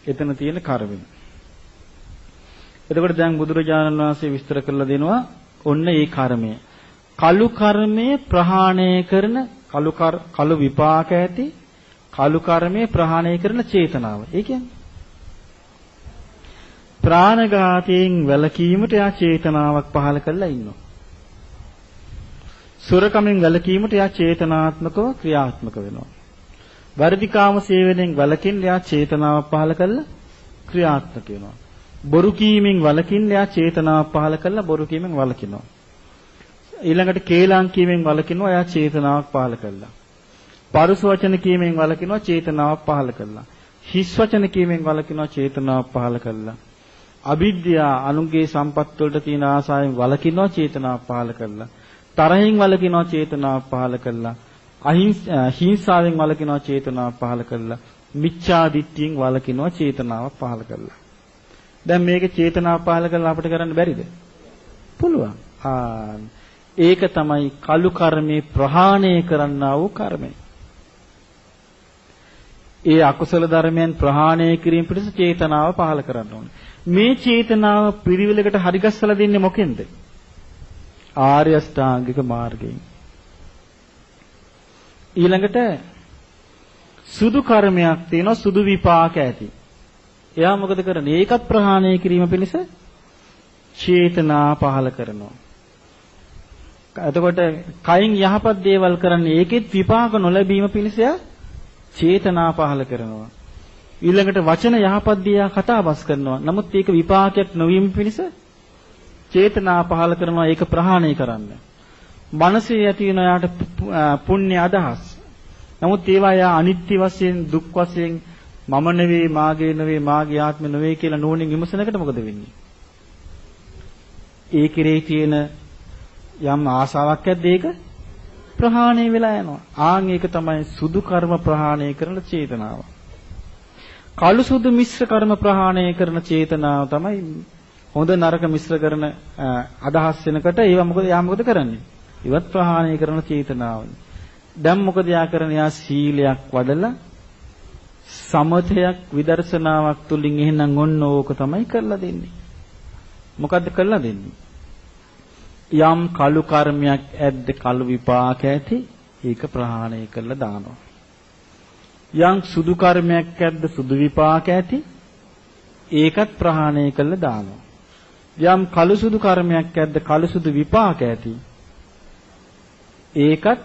එතන තියෙන කර්මය. එතකොට දැන් බුදුරජාණන් වහන්සේ විස්තර කරලා දෙනවා ඔන්න ඒ කර්මය. කලු කර්මයේ ප්‍රහාණය කරන කලු විපාක ඇති කලු කර්මයේ ප්‍රහාණය කරන චේතනාව. ඒ කියන්නේ ප්‍රාණඝාතයෙන් වැළකීමට යා චේතනාවක් පහළ කරලා ඉන්නවා. සුරකමින් වැළකීමට යා චේතනාත්මකව ක්‍රියාත්මක වෙනවා. වර්ධිකාම සේවනයෙන් වැළකින්න යා චේතනාවක් පහළ කරලා ක්‍රියාත්මක වෙනවා. බොරු කීමෙන් වළකින්න යා චේතනාවක් පහළ කරලා බොරු කීමෙන් වළකිනවා. ඊළඟට කේලම් කීමෙන් වළකිනවා යා චේතනාවක් පහළ කරලා. පරුස වචන කීමෙන් වළකිනවා චේතනාවක් පහළ කරලා. හිස් වචන කීමෙන් වළකිනවා චේතනාවක් පහළ කරලා. අවිද්‍යාව අනුගේ සම්පත් වලට තියෙන ආසාවෙන් වළකිනවා චේතනාවක් පහළ කරලා. තරහින් වළකිනවා චේතනාවක් පහළ කරලා. හිංසාවෙන් වළකිනවා චේතනාවක් පහළ කරලා. මිච්ඡා දිට්ඨියෙන් වළකිනවා චේතනාවක් පහළ කරලා. දැන් මේකේ චේතනාව පහළ කරලා අපිට කරන්න බැරිද? පුළුවන්. ඒක තමයි කලු කර්මේ ප්‍රහාණය කරන්නා වූ කර්මය. ඒ අකුසල ධර්මයන් ප්‍රහාණය කිරීම පිණිස චේතනාව පහළ කරන්න ඕනේ. මේ චේතනාව පිරිවිලකට හරිගස්සලා දෙන්නේ මොකෙන්ද? ආර්ය අෂ්ටාංගික මාර්ගයෙන්. ඊළඟට සුදු කර්මයක් තියෙනවා සුදු විපාක ඇති. එයා මොකද කරන්නේ? ඒකත් ප්‍රහාණය කිරීම පිණිස චේතනා පහළ කරනවා. එතකොට කයින් යහපත් දේවල් කරන්නේ ඒකෙත් විපාක නොලැබීම පිණිස චේතනා පහළ කරනවා. ඊළඟට වචන යහපත් දේ කතාබස් කරනවා. නමුත් ඒක විපාකයක් නොවීම පිණිස චේතනා පහළ කරනවා ඒක ප්‍රහාණය කරන්න. මනසේ ඇති වෙන යාට පුණ්‍ය අදහස්. නමුත් ඒවා යා අනිත්‍ය වශයෙන් දුක් වශයෙන් මම නෙවෙයි මාගේ නෙවෙයි මාගේ ආත්මෙ නෙවෙයි කියලා නෝනින් විමසනකට මොකද වෙන්නේ? ඒ කෙරේ තියෙන යම් ආසාවක් ඇද්ද ඒක ප්‍රහාණය වෙලා යනවා. ආන් ඒක තමයි සුදු කර්ම ප්‍රහාණය කරන චේතනාව. කළු සුදු මිශ්‍ර කර්ම ප්‍රහාණය කරන චේතනාව තමයි හොඳ නරක මිශ්‍ර කරන අදහස් වෙනකොට යා මොකද කරන්නේ? ඉවත් ප්‍රහාණය කරන චේතනාව. දැන් මොකද යා කරන්නේ? යා සීලයක් වඩලා සමතයක් විදර්ශනාවක් තුලින් එහෙනම් ඔන්න ඕක තමයි කරලා දෙන්නේ. මොකද්ද කරලා දෙන්නේ? යම් කලු කර්මයක් ඇද්ද කලු විපාක ඇති ඒක ප්‍රහාණය කරලා දානවා. යම් සුදු කර්මයක් ඇද්ද සුදු විපාක ඇති ඒකත් ප්‍රහාණය කරලා දානවා. යම් කළු සුදු කර්මයක් ඇද්ද කළු සුදු විපාක ඇති ඒකත්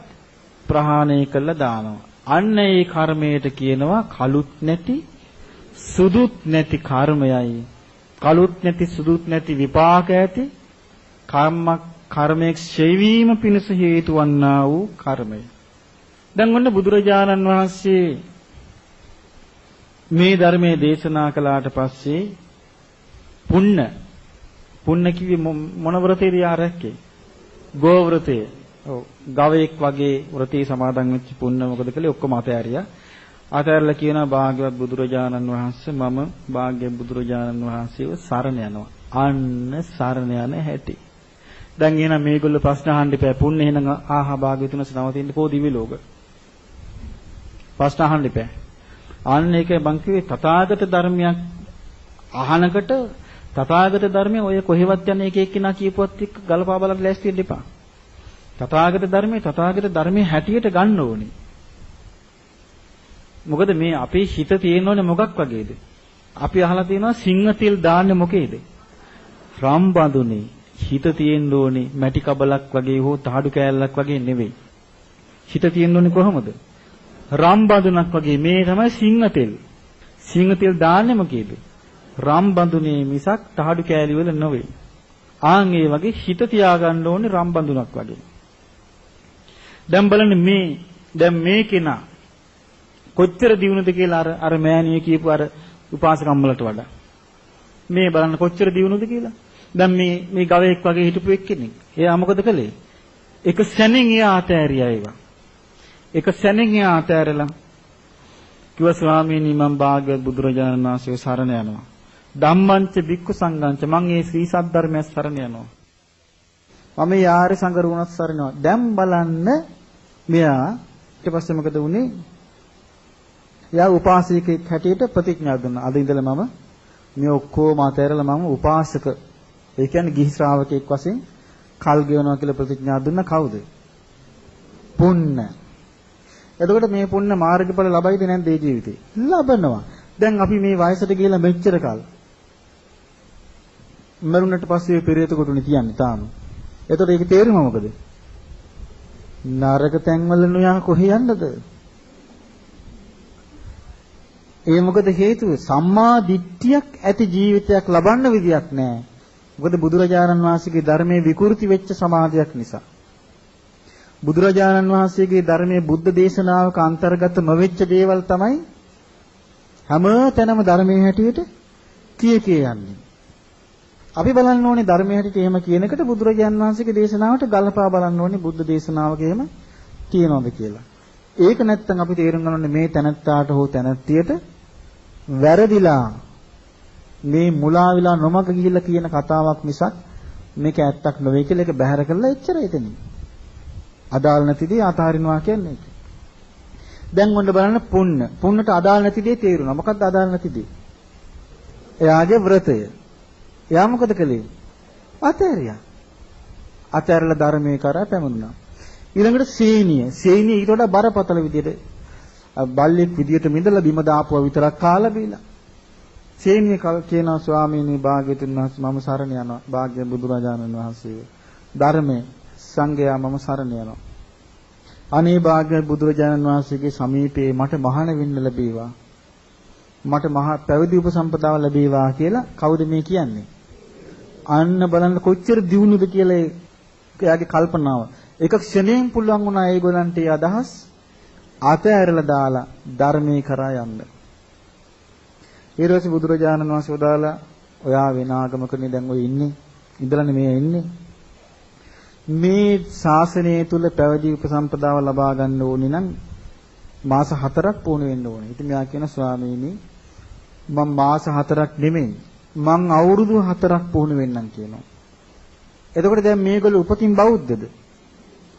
ප්‍රහාණය කරලා දානවා. අන්න ඒ කර්මයට කියනවා කළුත් නැති සුදුත් නැති කර්මයයි. කළුත් නැති සුදුත් නැති විපාක ඇති කර්මයක් ඡේවීම පිණිස හේතු වන්නා වූ කර්මය. දැන් ඔන්න බුදුරජාණන් වහන්සේ මේ ධර්මයේ දේශනා කළාට පස්සේ පුන්න කිව්වේ මොන වෘතේද ආරක්කේ? ගෝ වෘතය. ඔව් ගවයෙක් වගේ වෘතේ සමාදන් වෙච්ච පුන්න මොකද කළේ? ඔක්කොම අතෑරියා. අතෑරලා කියනවා භාග්‍යවත් බුදුරජාණන් වහන්සේ මම භාග්‍යවත් බුදුරජාණන් වහන්සේව සරණ යනවා. අන්න සරණ යන හැටි. දැන් එහෙනම් මේගොල්ලෝ ප්‍රශ්න අහන්න ඉපෑ. පුන්න එහෙනම් ආහා භාග්‍යවතුන්ස නවතින්න කෝ දිවි ලෝක. ප්‍රශ්න අහන්න ඉපෑ. අන්න ඒකයි මං කිව්වේ තථාගත ධර්මයක් අහනකට තථාගත ධර්මය ඔය කොහෙවත් යන එක එක්කිනා කියපුවත් එක්ක ගලපා බලන්න ලෑස්ති වෙන්න එපා. තථාගත ධර්මයේ හැටියට ගන්න ඕනේ. මොකද මේ අපේ හිත තියෙනෝනේ මොකක් වගේද? අපි අහලා තියෙනවා සිංහ තෙල් දාන්නේ මොකේද? රම් බඳුනේ. හිත තියෙන්න ඕනේ මැටි කබලක් වගේ හෝ තහඩු කෑල්ලක් වගේ නෙවෙයි. හිත තියෙන්න ඕනේ කොහොමද? රම් බඳුනක් වගේ. මේ තමයි සිංහ තෙල්. සිංහ තෙල් දාන්නේ මොකේද? රම් බඳුනේ මිසක් තහඩු කෑලි වල නෙවෙයි. ආන් ඒ වගේ හිත තියාගන්න ඕනේ රම් බඳුනක් වගේ. දැන් බලන්න මේ කෙනා කොච්චර දියුණුද කියලා අර මෑණිය කියපු අර උපාසකම්මලට වඩා. මේ බලන්න කොච්චර දියුණුද කියලා. දැන් මේ ගවයෙක් වගේ හිටපු එක්කෙනෙක්. එයා මොකද කළේ? එක සැනෙන් එයා අතෑරියා ඒවා. එක සැනෙන් එයා අතෑරලා කිව්වා ස්වාමීනි මම භාග්‍යවත් බුදුරජාණන් වහන්සේව සරණ යනවා. ධම්මංච බික්ඛු සංඝංච මම මේ ශ්‍රී සද්ධර්මය සරණ යනවා. මම මේ ආර්ය සංඝරුණත් සරණ යනවා. දැන් බලන්න මෙයා ඊට පස්සේ මොකද වුනේ? එයා උපාසකෙක් හැටියට ප්‍රතිඥා දුන්නා. අද ඉඳලා මම මේ ඔක්කොම අතහැරලා මම උපාසක, ඒ කියන්නේ ගිහි ශ්‍රාවකෙක් වශයෙන් කල් ගෙවනවා කියලා ප්‍රතිඥා දුන්න කවුද? පුන්න. එතකොට මේ පුන්න මාර්ගඵල ලබයිද නැද්ද මේ ජීවිතේ? ලබනවා. දැන් අපි මේ වයසට ගිහලා මෙච්චර කල් මරුණට පස්සේ පෙරේත කොටුනේ තියන්නේ තාම. එතකොට ඒකේ තේරුම මොකද? නරක තැන්වල නොයා කොහේ යන්නද? ඒ මොකද හේතුව? සම්මා දිට්ඨියක් ඇති ජීවිතයක් ලබන්න විදියක් නැහැ. මොකද බුදුරජාණන් වහන්සේගේ ධර්මයේ විකෘති වෙච්ච සමාධියක් නිසා. බුදුරජාණන් වහන්සේගේ ධර්මයේ බුද්ධ දේශනාවක අන්තර්ගත නොවෙච්ච දේවල් තමයි හැම තැනම ධර්මයේ හැටියට කිය යන්නේ. අපි බලන්න ඕනේ ධර්මයේ හැටියට එහෙම කියන එකට බුදුරජාණන් වහන්සේගේ දේශනාවට ගලපා බලන්න ඕනේ බුද්ධ දේශනාවක එහෙම තියෙනවද කියලා. ඒක නැත්තම් අපි තේරුම් ගන්න ඕනේ මේ තැනත්තාට හෝ තැනත්තියට වැරදිලා මේ මුලා විලා නොමග ගිහිල්ලා කියන කතාවක් මිසක් මේක ඇත්තක් නෙවෙයි කියලා ඒක බැහැර කරලා එච්චරයි එතනින්. අදාළ නැති දේ අතාරිනවා කියන්නේ ඒක. දැන් ඔන්න බලන්න පුන්නට අදාළ නැති දේ තේරුණා. මොකක්ද අදාළ නැති දේ? එයාගේ ව්‍රතය. එයා මොකද කළේ? අතෑරියා. අතෑරලා ධර්මයේ කරා පැමුණා. ඊළඟට සේනිය ඊට වඩා බරපතල විදියට බල්ලෙක් විදියට මිදලා බිම දාපුවා විතරක් කාලා බීලා. සේනිය කියනවා ස්වාමීනි භාග්‍යතුන් වහන්සේ මම සරණ යනවා. භාග්‍ය බුදුරජාණන් වහන්සේ ධර්මයේ සංඝයා මම සරණ යනවා. අනේ භාග්‍ය බුදුරජාණන් වහන්සේගේ සමීපේ මට මහාන වෙන්න ලැබේවා. මට මහා පැවිදි උපසම්පදාව ලැබේවා කියලා කවුද මේ කියන්නේ? අන්න බලන්න කොච්චර දියුණුද කියලා එයාගේ කල්පනාව. එක ක්ෂණයෙන් පුළුවන් වුණා ඒගොල්ලන්ට ඒ අදහස් අතහැරලා දාලා ධර්මයේ කරා යන්න. ඊට පස්සේ බුදුරජාණන් වහන්සේ වදාලා ඔයා වෙන ආගමකනේ දැන් ඔය ඉන්නේ. ඉඳලානේ මේ ඉන්නේ. මේ ශාසනය තුල පැවිදි උපසම්පදාව ලබා ගන්න ඕනේ නම් මාස 4ක් පුහුණු වෙන්න ඕනේ. ඉතින් මෙයා කියන ස්වාමීනි මම මාස 4ක් නෙමෙයි මං අවුරුදු 4ක් පුහුණු වෙන්නම් කියනවා. එතකොට දැන් මේගොල්ලෝ උපතින් බෞද්ධද?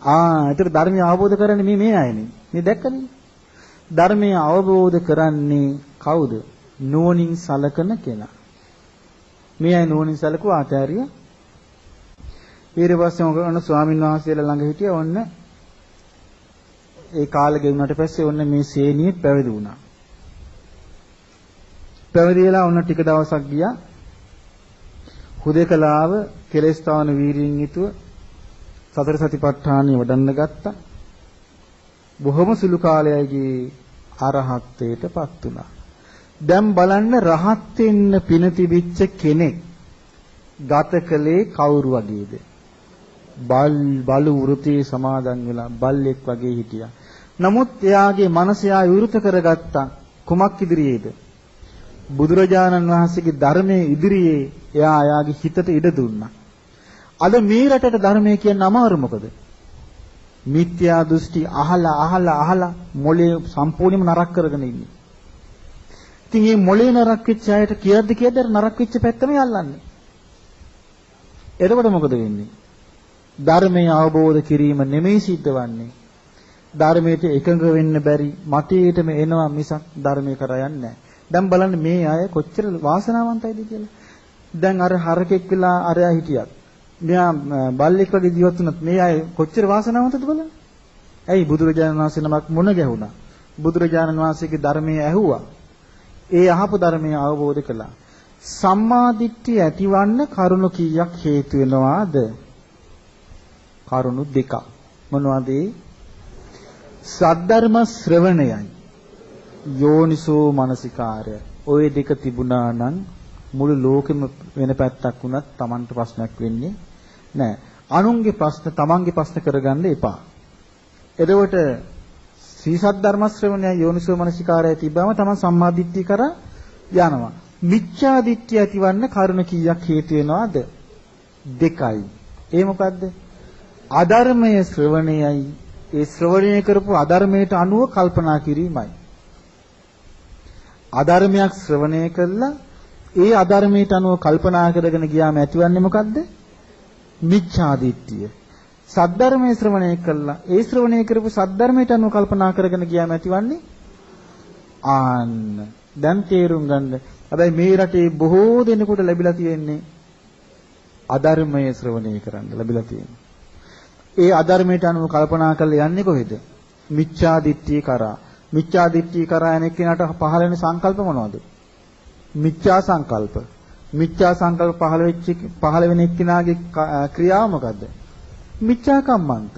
ඒතර ධර්මය අවබෝධ කරන්නේ මේ අයනේ. මේ දැක්කනේ. ධර්මය අවබෝධ කරන්නේ කවුද? නුවණින් සලකන කෙනා. මේ අය නුවණින් සලකුවා ආචාර්ය. ඊට පස්සේ මොකද ස්වාමීන් වහන්සේලා ළඟ හිටිය ඔන්න ඒ කාලෙ ගෙවුනට පස්සේ ඔන්න මේ සේනිය පැවිදි වුණා. පැවිදි වෙලා ඔන්න ටික දවසක් ගියා. හුදේකලාව කෙලස්තාවන වීරියෙන් යුතුව සතර සතිපට්ඨානිය වඩන්න ගත්තා. බොහොම සුළු කාලයකදී අරහත්ත්වයටපත් වුණා. දැන් බලන්න රහත් වෙන්න පින තිබිච්ච කෙනෙක් ගත කලේ කවුරු වගේද? බලු වෘතී සමාදන් වෙලා බල්ලෙක් වගේ හිටියා. නමුත් එයාගේ මනස එයා විවෘත කරගත්තා. කුමක් ඉදිරියේද? බුදුරජාණන් වහන්සේගේ ධර්මයේ ඉදිරියේ එයා එයාගේ හිතට ඉඩ දුන්නා. අද මේ රටට ධර්මය කියන්න අමාරු මොකද? මිත්‍යා දෘෂ්ටි අහලා මොලේ සම්පූර්ණයෙන්ම නරක කරගෙන ඉන්නේ. ඉතින් මේ මොලේ නරක වෙච්ච අයට කියද්දි නරක වෙච්ච පැත්තම යල්ලන්නේ. එතකොට මොකද වෙන්නේ? ධර්මය අවබෝධ කිරීම නෙමෙයි සිද්ධ වන්නේ. ධර්මයට එකඟ වෙන්න බැරි මතයටම එනවා මිසක් ධර්මය කරා යන්නේ නැහැ. දැන් බලන්න මේ අය කොච්චර වාසනාවන්තයිද කියලා. දැන් අර හරකෙක් වෙලා අරයා හිටියත් මෙයා බල්ලෙක් වගේ ජීවත් වුණත් මේ අය කොච්චර වාසනාවන්තද බලන්න. ඇයි බුදුරජාණන් වහන්සේ නමක් මුණ ගැහුණා. බුදුරජාණන් වහන්සේගේ ධර්මය ඇහුවා. ඒ අහපු ධර්මය අවබෝධ කළා. සම්මා දිට්ඨිය ඇතිවන්න කරුණු කීයක් හේතු වෙනවාද? කරුණු දෙකක්. මොනවද? සද්ධර්ම ශ්‍රවණයයි යෝනිසෝ මනසිකාරය. ওই දෙක තිබුණා නම් මුළු ලෝකෙම වෙන පැත්තක් වුණත් Tamanට ප්‍රශ්නයක් වෙන්නේ නැහැ. අනුන්ගේ ප්‍රශ්න Tamanගේ ප්‍රශ්න කරගන්න එපා. එතකොට සී සද්ධර්ම ශ්‍රවණය යෝනිසෝ මනසිකාරය තිබ්බම Taman සම්මාදිට්ඨිය කරා යනවා. මිච්ඡා දිට්ඨිය ඇතිවන්න කරුණ කීයක් හේතු වෙනවද? දෙකයි. ඒ මොකද්ද? අධර්මයේ ශ්‍රවණයයි ඒ ශ්‍රවණය කරපු අධර්මයට අනුව කල්පනා කිරීමයි. අධර්මයක් ශ්‍රවණය කළා ඒ අධර්මයට අනුව කල්පනා කරගෙන ගියාම ඇතිවන්නේ මොකද්ද? මිච්ඡා දිට්ඨිය. සද්ධර්මයේ ශ්‍රවණය කළා ඒ ශ්‍රවණය කරපු සද්ධර්මයට අනුව කල්පනා කරගෙන ගියාම ඇතිවන්නේ ආන්න දැන් තේරුම් ගන්න. හැබැයි මේ රටේ බොහෝ දෙනෙකුට ලැබිලා තියෙන්නේ අධර්මයේ ශ්‍රවණය කරන්න ලැබිලා තියෙනවා. ඒ අධර්මයට අනුව කල්පනා කරලා යන්නේ කොහෙද? මිච්ඡා දිට්ඨිය කරා. මිච්ඡා දිට්ඨිය කරා යන එක්කෙනාට පහළ වෙන සංකල්ප මොනවද? මිච්ඡා සංකල්ප. මිච්ඡා සංකල්ප පහළ වෙන එක්කෙනාගේ ක්‍රියාව මොකද්ද? මිච්ඡා කම්මන්ත.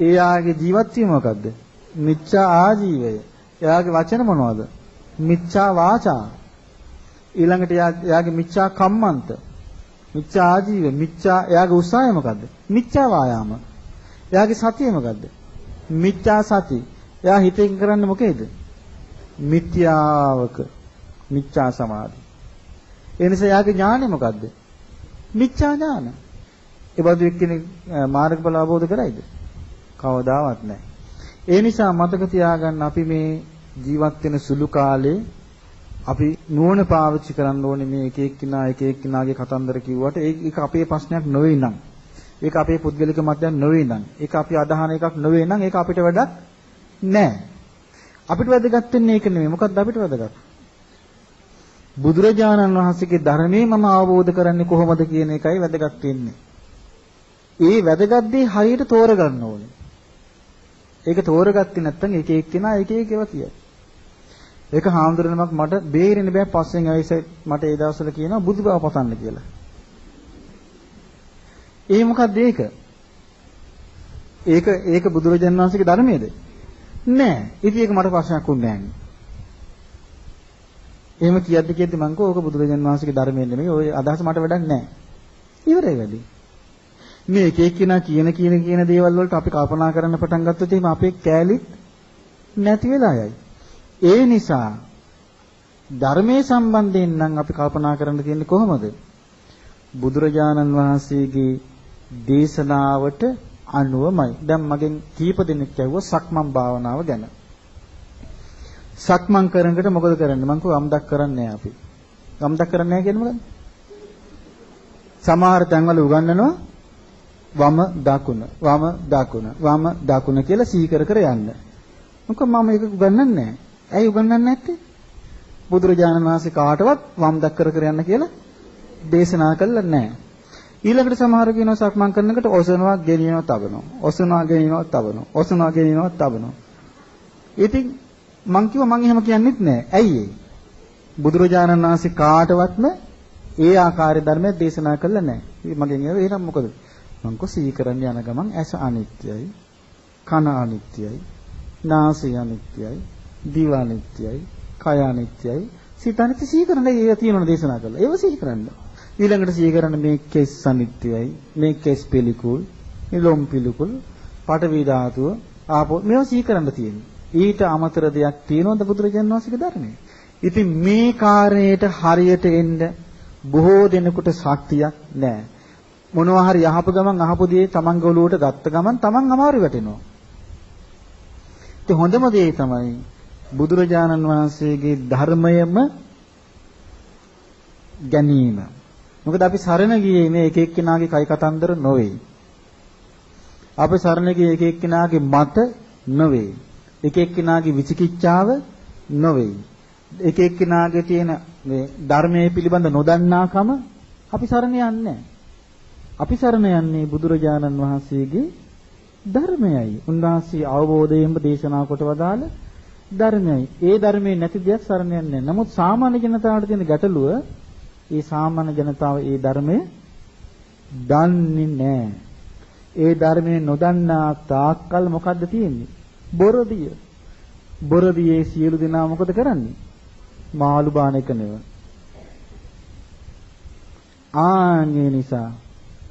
එයාගේ ජීවත් වීම මොකද්ද? මිච්ඡා ආජීවය. එයාගේ වචන මොනවද? මිච්ඡා වාචා. ඊළඟට එයාගේ මිච්ඡා කම්මන්ත. මිච්ඡා ආජීව. මිච්ඡා එයාගේ උත්සාහය මොකද්ද? මිච්ඡා වායාම. එයාගේ සතිය මොකද්ද? මිච්ඡා සති. එයා හිතෙන් කරන්නේ මොකේද? මිත්‍යාවක. මිච්ඡා සමාධි. ඒ නිසා එයාගේ ඥානෙ මොකද්ද? මිච්ඡා ඥාන. ඒ බඳු එක්කෙනෙක් මාර්ගඵල අවබෝධ කරයිද? කවදාවත් නැහැ. ඒ නිසා මතක තියාගන්න අපි මේ ජීවත් වෙන සුළු කාලේ අපි නුවණ පාවිච්චි කරන්න ඕනේ මේ එක එක්කිනාගේ කතන්දර කිව්වට ඒක අපේ ප්‍රශ්නයක් නෙවෙයි නං. ඒක අපේ පුද්ගලික මතයක් නෙවෙයි නං. ඒක අපි අදහන එකක් නෙවෙයි නං. ඒක අපිට වැඩක් නැහැ. අපිට වැදගත් වෙන්නේ ඒක නෙවෙයි. මොකක්ද අපිට වැදගත්? බුදුරජාණන් වහන්සේගේ ධර්මයේ මම අවබෝධ කරන්නේ කොහොමද කියන එකයි වැදගත් වෙන්නේ. ඒ වැදගත් දේ හරියට තෝරගන්න ඕනේ. ඒක තෝරගත්තේ නැත්නම් එක එක්කෙනා එක එක ඒවා කියයි. ඒක හාමුදුරනමක් මට බේරෙන්න බෑ පස්සෙන් ඇවිත් මට ඒ දවස්වල කියනවා බුදු බව පතන්න කියලා. ඒ මොකක්ද ඒක? ඒක බුදුරජාණන් වහන්සේගේ ධර්මයේද? නෑ. ඉතින් ඒක මට ප්‍රශ්නයක් වුණේ නෑනේ. එහෙම කියද්දි මං කෝ ඕක බුදුරජාණන් වහන්සේගේ ධර්මයේ නෙමෙයි. ওই අදහස මට වැඩක් නෑ. ඉවරයි වැඩි. මේ එක එක්කිනා කියන දේවල් වලට අපි කල්පනා කරන්න පටන් ගත්තොත් එහෙම අපේ කෑලිත් නැති වෙලා යයි. ඒ නිසා ධර්මයේ සම්බන්ධයෙන් නම් අපි කල්පනා කරන්න තියෙන්නේ කොහොමද? බුදුරජාණන් වහන්සේගේ දේශනාවට අනුවමයි. දැන් මගෙන් කීප දෙනෙක් කියුවා සක්මන් භාවනාව ගැන. සක්මන් කරනකොට මොකද කරන්නේ? මං කිව්වා වම්දක් කරන්නේ නැහැ අපි. වම්දක් කරන්නේ නැහැ කියන්නේ මොකද්ද? සමහර තැන්වල උගන්වනවා වම දකුණ වම දකුණ වම දකුණ කියලා සීකර කර යන්න. මොකද මම ඒක උගන්වන්නේ නැහැ. ඇයි උගන්වන්නේ නැත්තේ? බුදුරජාණන් වහන්සේ කාටවත් වම් දක් කර යන්න කියලා දේශනා කළා නැහැ. ඊළඟට සමහර කියනවා සක්මන් කරනකොට ඔසවනවා ගෙනියනවා තබනවා. ඔසවනවා ගෙනියනවා තබනවා. ඔසවනවා ගෙනියනවා තබනවා. ඉතින් මං කිව්වා මං එහෙම කියන්නෙත් නැහැ. ඇයි ඒ? බුදුරජාණන් වහන්සේ කාටවත්ම ඒ ආකාරයේ ධර්මයක් දේශනා කළා නැහැ. මගෙන් එහෙනම් මොකද? මං කො සීකරන්න යන ගමන් ඇස අනිත්‍යයි, කන අනිත්‍යයි, නාසය අනිත්‍යයි, දිව අනිත්‍යයි, කය අනිත්‍යයි, සිත අනිත්‍ය සීකරන්න ඒවා තියෙනවා දේශනා කළා. ඒව සීකරන්න. ඊළඟට සීකරන්න මේ කෙස් අනිත්‍යයි, මේ කෙස් පිළිකුල්, මේ ලොම් පිළිකුල්, පඨවි ධාතුව, ආපෝ මේවා සීකරන්න තියෙනවා. ඊට අමතර දෙයක් තියෙනවද බුදුරජාණන් වහන්සේගේ ධර්මයේ? ඉතින් මේ කාර්යයට හරියට එන්න බොහෝ දෙනෙකුට ශක්තියක් නැහැ. මොනවා හරි අහපු ගමන් අහපු දේ තමන්ගේ ඔළුවට ගත්ත ගමන් තමන් අමාරු වැටෙනවා. ඒ හොඳම දේ තමයි බුදුරජාණන් වහන්සේගේ ධර්මයම ගැනීම. මොකද අපි සරණ ගියේ මේ එක එක්කෙනාගේ කයි කතන්දර නොවේ. අපි සරණ ගියේ එක එක්කෙනාගේ මත නොවේ. එක එක්කෙනාගේ විචිකිච්ඡාව නොවේ. එක එක්කෙනාගේ තියෙන මේ ධර්මයේ පිළිබඳ නොදන්නාකම අපි සරණ යන්නේ නැහැ. අපි සරණ යන්නේ බුදුරජාණන් වහන්සේගේ ධර්මයයි. උන්වහන්සේ අවබෝධයෙන්ම දේශනා කොට වදාළ ධර්මයයි. ඒ ධර්මයේ නැති දෙයක් සරණ යන්නේ නැහැ. නමුත් සාමාන්‍ය ජනතාවට තියෙන ගැටලුව ඒ සාමාන්‍ය ජනතාව ඒ ධර්මය දන්නේ නැහැ. ඒ ධර්මයේ නොදන්නා තාක්කල් මොකද්ද තියෙන්නේ? බොරදිය. බොරදියේ සියලු දෙනා මොකද කරන්නේ? මාළු බාන එක නෙව. ආන්නේ නිසා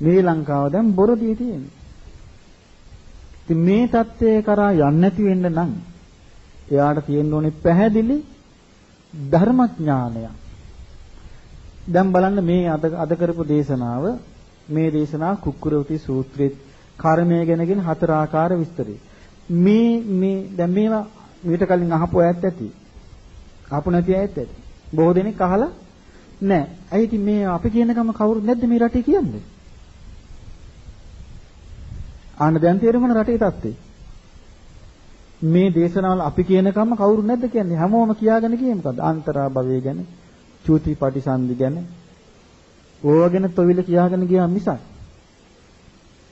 මේ ලංකාව දැන් බොරදියේ තියෙන්නේ. ඉතින් මේ தත්ත්වය කරා යන්නේ නැති වෙන්න නම් එයාට තියෙන්න ඕනේ පැහැදිලි ධර්මඥානය. දැන් බලන්න මේ අද කරපු දේශනාව මේ දේශනාව කුක්කුරවති සූත්‍රයේ කර්මය ගැනගෙන 4 ආකාර විස්තරය. මේ දැන් මේවා මීට කලින් අහපු අයත් ඇති. අහපු නැති අයත් ඇති. බොහෝ දෙනෙක් අහලා නැහැ. ඇයි ඉතින් මේ අපි කියන ගම කවුරුත් නැද්ද මේ රටේ කියන්නේ? ආන්න දැන් තේරුම් ගන්න රටේ තත්ත්වය. මේ දේශනාවල අපි කියනකම කවුරු නැද්ද කියන්නේ? හැමෝම කියාගෙන ගියේ මොකද්ද? අන්තරා භවය ගැන, චූති පටිසන්ධි ගැන. ඕවා ගැන තොවිල කියාගෙන ගියා මිසක්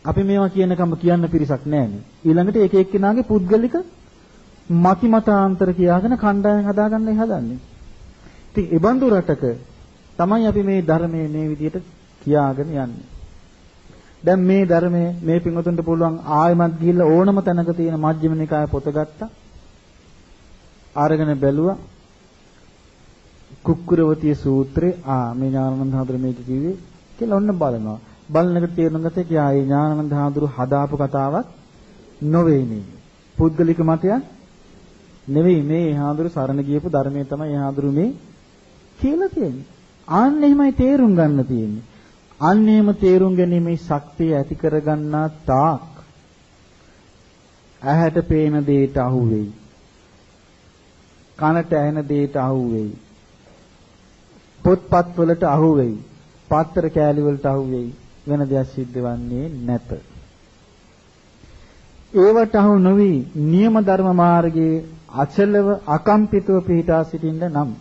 අපි මේවා කියනකම කියන්න පිරිසක් නැහැනේ. ඊළඟට එක එක්කෙනාගේ පුද්ගලික මති මතාන්තර කියාගෙන කණ්ඩායම් හදාගන්නයි හදන්නේ. ඉතින් ඒ බඳු රටක තමයි අපි මේ ධර්මයේ මේ විදිහට කියාගෙන යන්නේ. දැන් මේ ධර්මයේ මේ පින්වතුන්ට පුළුවන් ආයමත් ගිහිල්ලා ඕනම තැනක තියෙන මජ්ක්‍ධිම නිකාය පොත ගත්තා. අරගෙන බැලුවා. කුක්කුරවතිය සූත්‍රේ මේ ඥානানন্দ හාමුදුරුවෝ මේක කිව්වේ කියලා ඔන්න බලනවා. බලනකොට තේරුම් ගත්තා කියා ඒ ඥානানন্দ හාමුදුරුවෝ හදාපු කතාවක් නොවේ නේ. පුද්ගලික මතයක් නෙවෙයි මේ හාමුදුරුවෝ සරණ ගියපු ධර්මයේ තමයි හාමුදුරුවෝ මේ කියලා තියෙන්නේ. ආන්න එහෙමයි තේරුම් ගන්න තියෙන්නේ. අන්න එහෙම තේරුම් ගැනීමේ ශක්තිය ඇති කරගන්නා තාක් ඇහැට පේන දෙයට අහු වෙයි. කනට ඇහෙන දෙයට අහු වෙයි. පොත්පත් වලට අහු වෙයි. පාත්‍ර කෑලි වලට අහු වෙයි. වෙන දෙයක් සිද්ධ වෙන්නේ නැත. ඒවට අහු නොවි නියම ධර්ම මාර්ගයේ අචලව අකම්පිතව පිහිටා සිටින්න නම්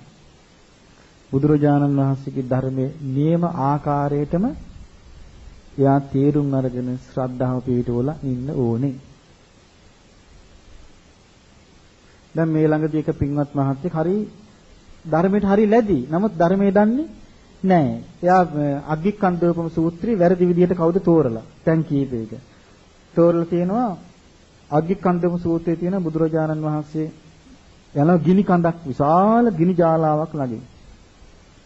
බුදුරජාණන් වහන්සේගේ ධර්මයේ නියම ආකාරයටම එයා තේරුම් අරගෙන ශ්‍රද්ධාව පිහිටවලා ඉන්න ඕනේ. දැන් මේ ළඟදී එක පින්වත් මහත්තයෙක් හරි ධර්මයට හරි ලැබි. නමුත් ධර්මයේ දන්නේ නැහැ. එයා අග්ගිකන්දෝපම සූත්‍රය වැරදි විදිහට කවුද තෝරලා. දැන් කීපයක. තෝරලා තියෙනවා අග්ගිකන්දෝපම සූත්‍රයේ තියෙන බුදුරජාණන් වහන්සේ යන ගිනි කඳක් විශාල ගිනි ජාලාවක් ළඟින්.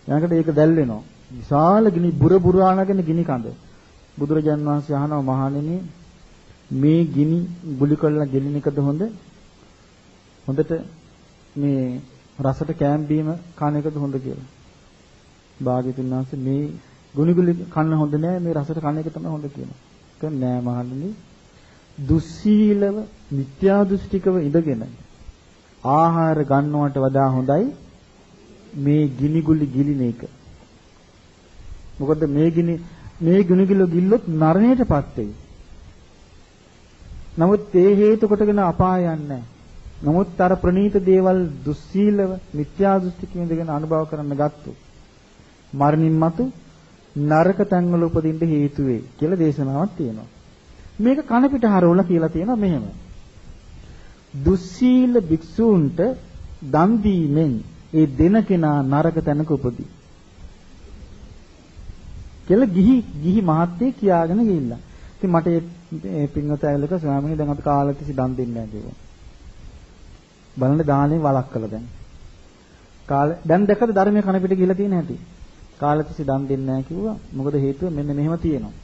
යනකට ඒක දැල් වෙනවා. විශාල ගිනි බුරානගෙන ගිනි කඳ. බුදුරජාණන් වහන්සේ අහනවා මහණෙනි මේ ගිනි ගුලි කරලා ගෙලින එකද හොඳ? හොඳට මේ රසට කෑම් බීම කන එකද හොඳ කියලා. භාග්‍යතුන් වහන්සේ මේ ගුණිගුලි කන්න හොඳ නෑ මේ රසට කන එක තමයි හොඳ කියනවා. ඒක නෑ මහණෙනි. දුස්සීලව මිත්‍යා දෘෂ්ටිකව ඉඳගෙන ආහාර ගන්නවට වඩා හොඳයි මේ ගිනිගුලි ගිලින එක. මොකද මේ ගිනිගුලි ගිල්ලොත් නරණයටපත් වෙයි. නමුත් ඒ හේතු කොටගෙන අපාය යන්නේ. නමුත් අර ප්‍රණීත දේවල් දුස්සීලව මිත්‍යා දෘෂ්ටික ඉඳගෙන අනුභව කරන්න ගත්තොත් මරණින් මතු නරක තැන්වල උපදින්න හේතු වෙයි කියලා දේශනාවක් තියෙනවා. මේක කන පිට හරවලා කියලා තියෙනවා මෙහෙම. දුස්සීල භික්ෂූන්ට දන් දීමෙන් ඒ දෙන කෙනා නරක තැනක උපදී. කියලා ගිහි මහත්තයෙක් කියාගෙන ගිහිල්ලා. ඉතින් මට මේ පින්වත ඇවිල්ලා ස්වාමීනි දැන් අපි කාලෙ තිසි දන් දෙන්නේ නැහැ කිව්වා. බලන්න දානේ වළක්කලා දැන්. දැන් දැකද ධර්මයේ කන පිට ගිහිල්ලා තියෙන හැටි. කාලෙ තිසි දන් දෙන්නේ නැහැ කිව්වා. මොකද හේතුව මෙන්න මෙහෙම තියෙනවා.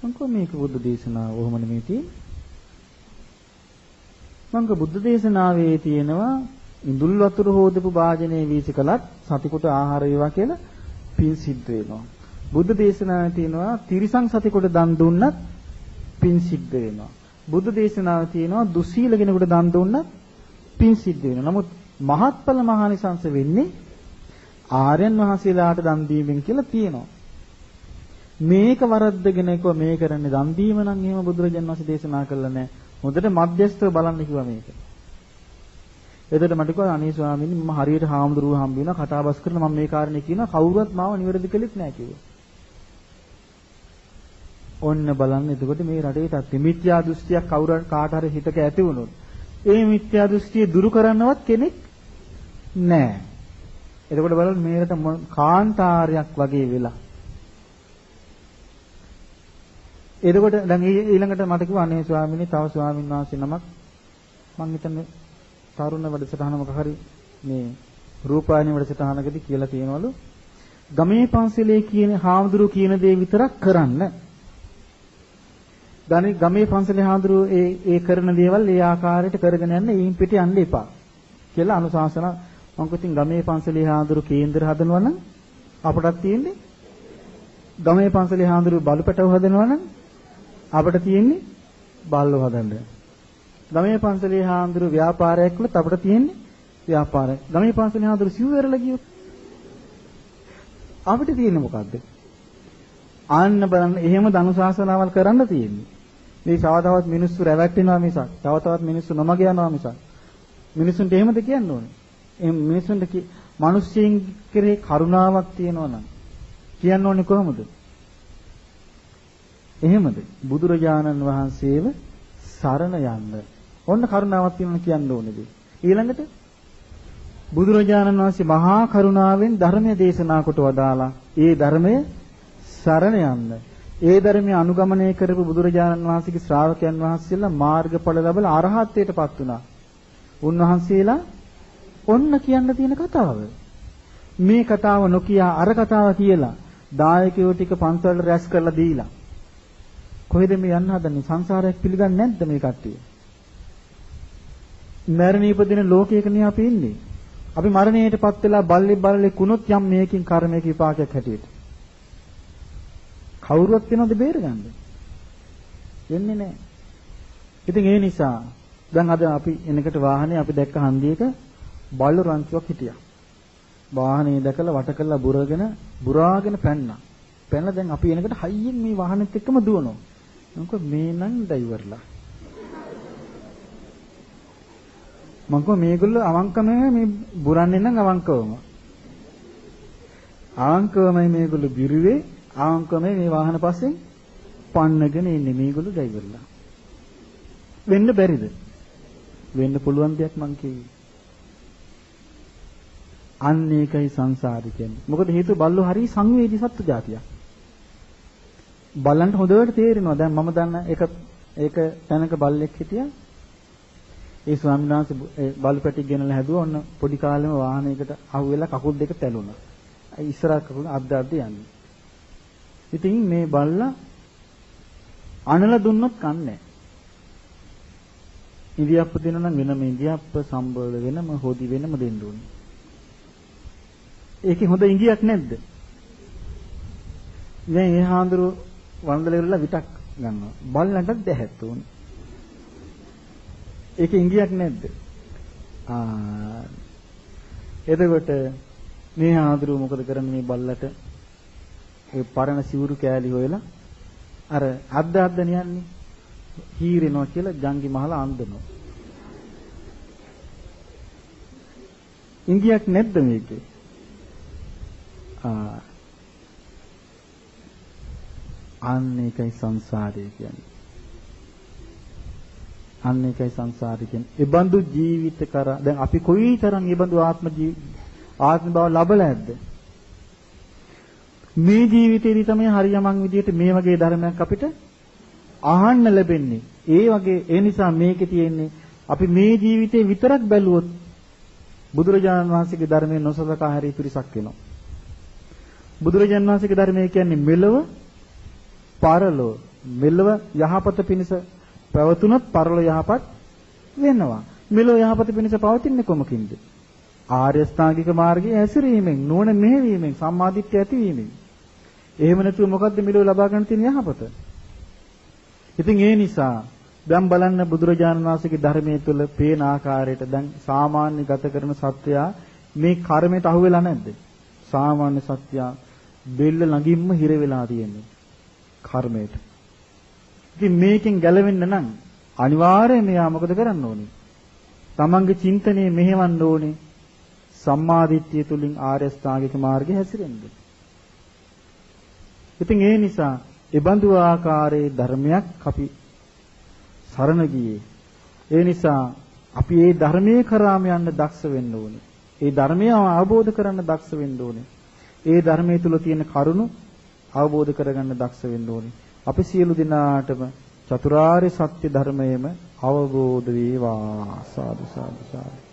මං කෝ මේක බුද්ධ දේශනාව ඔහොම නෙමෙයි තියෙන්නේ. මං කෝ බුද්ධ දේශනාවේ තියෙනවා ඉඳුල් වතුර හොදපු වාජනේ වීසි කළත් සතිකුට ආහාර වේවා කියලා පින් සිද්ධ වෙනවා. බුද්ධ දේශනාවේ තියෙනවා තිරිසන් සතිකුට දන් දුන්නත් පින් සිද්ධ වෙනවා. බුද්ධ දේශනාවේ තියෙනවා දුස්සීල කෙනෙකුට දන් දුන්නත් පින් සිද්ධ වෙනවා. නමුත් මහත්ඵල මහානිසංස වෙන්නේ ආර්යයන් වහන්සේලාට දන් දීමෙන් කියලා තියෙනවා. මේක වරද්දගෙන එක මේ කරන්නේ දන් දීම නම් එහෙම බුදුරජාණන් වහන්සේ දේශනා කළා නෑ. හොඳට මධ්‍යස්ථව බලන්න කිව්වා මේක. එතකොට මට කිව්වා අනේ ස්වාමීනි මම හරියට හාමුදුරුවෝ හම්බ වෙනවා කතාබස් කරලා මම මේ කාරණේ කියනවා කවුරුවත් මාව නිවැරදි කළෙත් නෑ කිව්වා. ඔන්න බලන්න එතකොට මේ රටේ තත්ත්වෙ මිත්‍යා දෘෂ්ටියක් කවුරු කාට හරි හිතක ඇති වුණොත් ඒ මිත්‍යා දෘෂ්ටිය දුරු කරන්නවත් කෙනෙක් නෑ. එතකොට බලන්න මේ රට කාන්තාරයක් වගේ වෙලා. එතකොට දැන් ඊළඟට මට කිව්වා අනේ ස්වාමීනි තව ස්වාමීන් වහන්සේ නමක් මං හිතන්නේ තරුණ වැඩසටහනක හරි මේ රූපායන වැඩසටහනකදී කියලා තියෙනවලු ගමේ පන්සලේ කියන හාමුදුරුවෝ කියන දේ විතරක් කරන්න. ගමේ පන්සලේ හාමුදුරුවෝ ඒ කරන දේවල් ඒ ආකාරයට කරගෙන යන්න ඊයින් පිට යන්න එපා කියලා අනුශාසනා මම කිව්වා ගමේ පන්සලේ හාමුදුරුවෝ කේන්දර හදනවා නම් අපටත් තියෙන්නේ ගමේ පන්සලේ හාමුදුරුවෝ බලපැටව හදනවා නම් අපිට තියෙන්නේ බල්ලෝ හදන්න. ගමේ පන්සලේ හාමුදුරුවෝ ව්‍යාපාරයක් කළොත් අපිට තියෙන්නේ ව්‍යාපාරය. ගමේ පන්සලේ හාමුදුරුවෝ සිව් වෙරලා ගියොත් අපිට තියෙන්නේ මොකද්ද? ආන්න බලන්න එහෙම ධනුශාසනාවල් කරන්න තියෙන්නේ. මේ තවත් මිනිස්සු රැවටෙනවා මිසක් තවත් මිනිස්සු නොමග යනවා මිසක් මිනිසුන්ට එහෙමද කියන්න ඕනේ. එහෙනම් මිනිසුන්ට මිනිස්සුන් කෙරේ කරුණාවක් තියෙනවා නම් කියන්න ඕනේ කොහොමද? එහෙමද? බුදුරජාණන් වහන්සේව සරණ යන්න. ඔන්න කරුණාවක් තියෙනවා කියන්න ඕනේද? ඊළඟට බුදුරජාණන් වහන්සේ මහා කරුණාවෙන් ධර්මය දේශනා කොට වදාලා ඒ ධර්මය සරණ යන්න. ඒ ධර්මය අනුගමනය කරපු බුදුරජාණන් වහන්සේගේ ශ්‍රාවකයන් වහන්සේලා මාර්ගඵල ලැබලා අරහත්ත්වයටපත් වුණා. උන්වහන්සේලා ඔන්න කියන්න තියෙන කතාව. මේ කතාව නොකිය අර කතාව කියලා දායකයෝ ටික පන්සලට රැස් කරලා දීලා කොහෙද මේ යන්න හදන්නේ? සංසාරයක් පිළිගන්නේ නැද්ද මේ කට්ටිය? මරණ ඉපදින ලෝකයකනේ අපි ඉන්නේ. අපි මරණයටපත් වෙලා බල්ලේ කුණොත් යම් මේකින් කර්මයක විපාකයක් හැටියට. කවුරුවත් වෙනවද බේරගන්න? වෙන්නේ නැහැ. ඉතින් ඒ නිසා දැන් අද අපි එනකට වාහනේ අපි දැක්ක හන්දියක බල්ල රංචුවක් හිටියා. වාහනේ දැකලා වට කළා බුරාගෙන පැන්නා. පැනලා දැන් අපි එනකට හයියෙන් මේ වාහනේත් එක්කම දුවනවා. මොකද මේ නම් ඩ්‍රයිවර්ලා. මම කිව්වා මේගොල්ලෝ අවංකම මේ බුරන්නේ නම් අවංකවම. අවංකවමයි මේගොල්ලෝ බිරුවේ අවංකවමයි මේ වාහන පස්සෙන් පන්නගෙන ඉන්නේ මේගොල්ලෝ ඩ්‍රයිවර්ලා. වෙන්න බැරිද? වෙන්න පුළුවන් දෙයක් මං කිව්වේ. අන්න ඒකයි සංසාරي කියන්නේ. මොකද හේතුව බල්ලෝ හරි සංවේදී සත්තු జాතියක්. බලන්න හොඳට තේරෙනවා. දැන් මම දන්න ඒක තැනක බල්ලෙක් හිටියා. ඒ ස්වාමීන් වහන්සේ බලු පැටික් ගෙනලා හැදුවා. ඔන්න පොඩි කාලෙම වාහනයකට අහුවෙලා කකුල් දෙක තැළුණා. ඉස්සරහ කකුල අද්ද යන්නේ. ඉතින් මේ බල්ලා අනල දුන්නොත් කන්නේ. ඉදියප්ප දෙන නම් වෙනම ඉදියප්ප සම්බෝල වෙනම හොදි වෙනම දෙන්න ඕනේ. ඒකේ හොඳ ඉඟියක් නැද්ද? දැන් ඒ හාඳුරු වන්දලෙරලා විතක් ගන්නවා. බල්ලන්ට දැහැත් උනේ. ඒකේ ඉඟියක් නැද්ද? එතකොට මේ හාඳුරු මොකද කරන්නේ මේ බල්ලට? ඒ පරණ සිවුරු කෑලි හොයලා අර අද්දන්න යන්නේ. හීරෙනවා කියලා ජංගි මහලා අන්දනවා. ඉංගියක් නැද්ද මේකේ? අන්න ඒකයි සංසාරය කියන්නේ. අන්න ඒකයි සංසාරය කියන්නේ. ඒ බඳු ජීවිත කරා දැන් අපි කොයිතරම් මේ බඳු ආත්ම බව ලබලා ඇද්ද? මේ ජීවිතේදී තමයි හරියමං විදියට මේ වගේ ධර්මයක් අපිට අහන්න ලැබෙන්නේ. ඒ වගේ ඒ නිසා මේකේ තියෙන්නේ අපි මේ ජීවිතේ විතරක් බැලුවොත් බුදුරජාණන් වහන්සේගේ ධර්මයේ නොසලකා හැරී පිරිසක් වෙනවා. බුදුරජාණන් වහන්සේගේ ධර්මය කියන්නේ මෙලව පරලොව. මෙලව යහපත පිණිස පැවතුනොත් පරලොව යහපත් වෙනවා. මෙලව යහපත පිණිස පවතින්නේ කොමකින්ද? ආර්ය ස්ථාංගික මාර්ගයේ හැසිරීමෙන්, නුවණ මෙහෙවීමෙන්, සම්මාදිට්ඨිය ඇතිවීමෙන්. එහෙම නැතුව මොකද්ද මෙලව ලබා ගන්න තියෙන යහපත? ඉතින් ඒ නිසා දැන් බලන්න බුදුරජාණන් වහන්සේගේ ධර්මයේ තුල පේන ආකාරයට දැන් සාමාන්‍ය ගත කරන සත්‍යයා මේ කර්මයට අහු වෙලා නැද්ද? සාමාන්‍ය සත්‍යයා බෙල්ල ළඟින්ම හිර වෙලා තියෙන්නේ කර්මයට. ඉතින් මේකෙන් ගැලවෙන්න නම් අනිවාර්යයෙන් මෙයා මොකද කරන්න ඕනේ? තමන්ගේ චින්තනයේ මෙහෙවන්න ඕනේ. සම්මාදිට්ඨිය තුලින් ආර්ය ස්ථාංගික මාර්ගයේ හැසිරෙන්න. ඉතින් ඒ නිසා එබඳු ආකාරයේ ධර්මයක් අපි සරණ ගියේ. ඒ නිසා අපි මේ ධර්මයේ කරාම යන්න දක්ෂ වෙන්න ඕනේ. ඒ ධර්මය අවබෝධ කරගන්න දක්ෂ වෙන්න ඕනේ. ඒ ධර්මයේ තුල තියෙන කරුණු අවබෝධ කරගන්න දක්ෂ වෙන්න ඕනේ. අපි සියලු දෙනාටම චතුරාර්ය සත්‍ය ධර්මයේම අවබෝධ වේවා. සාදු සාදු සාදු.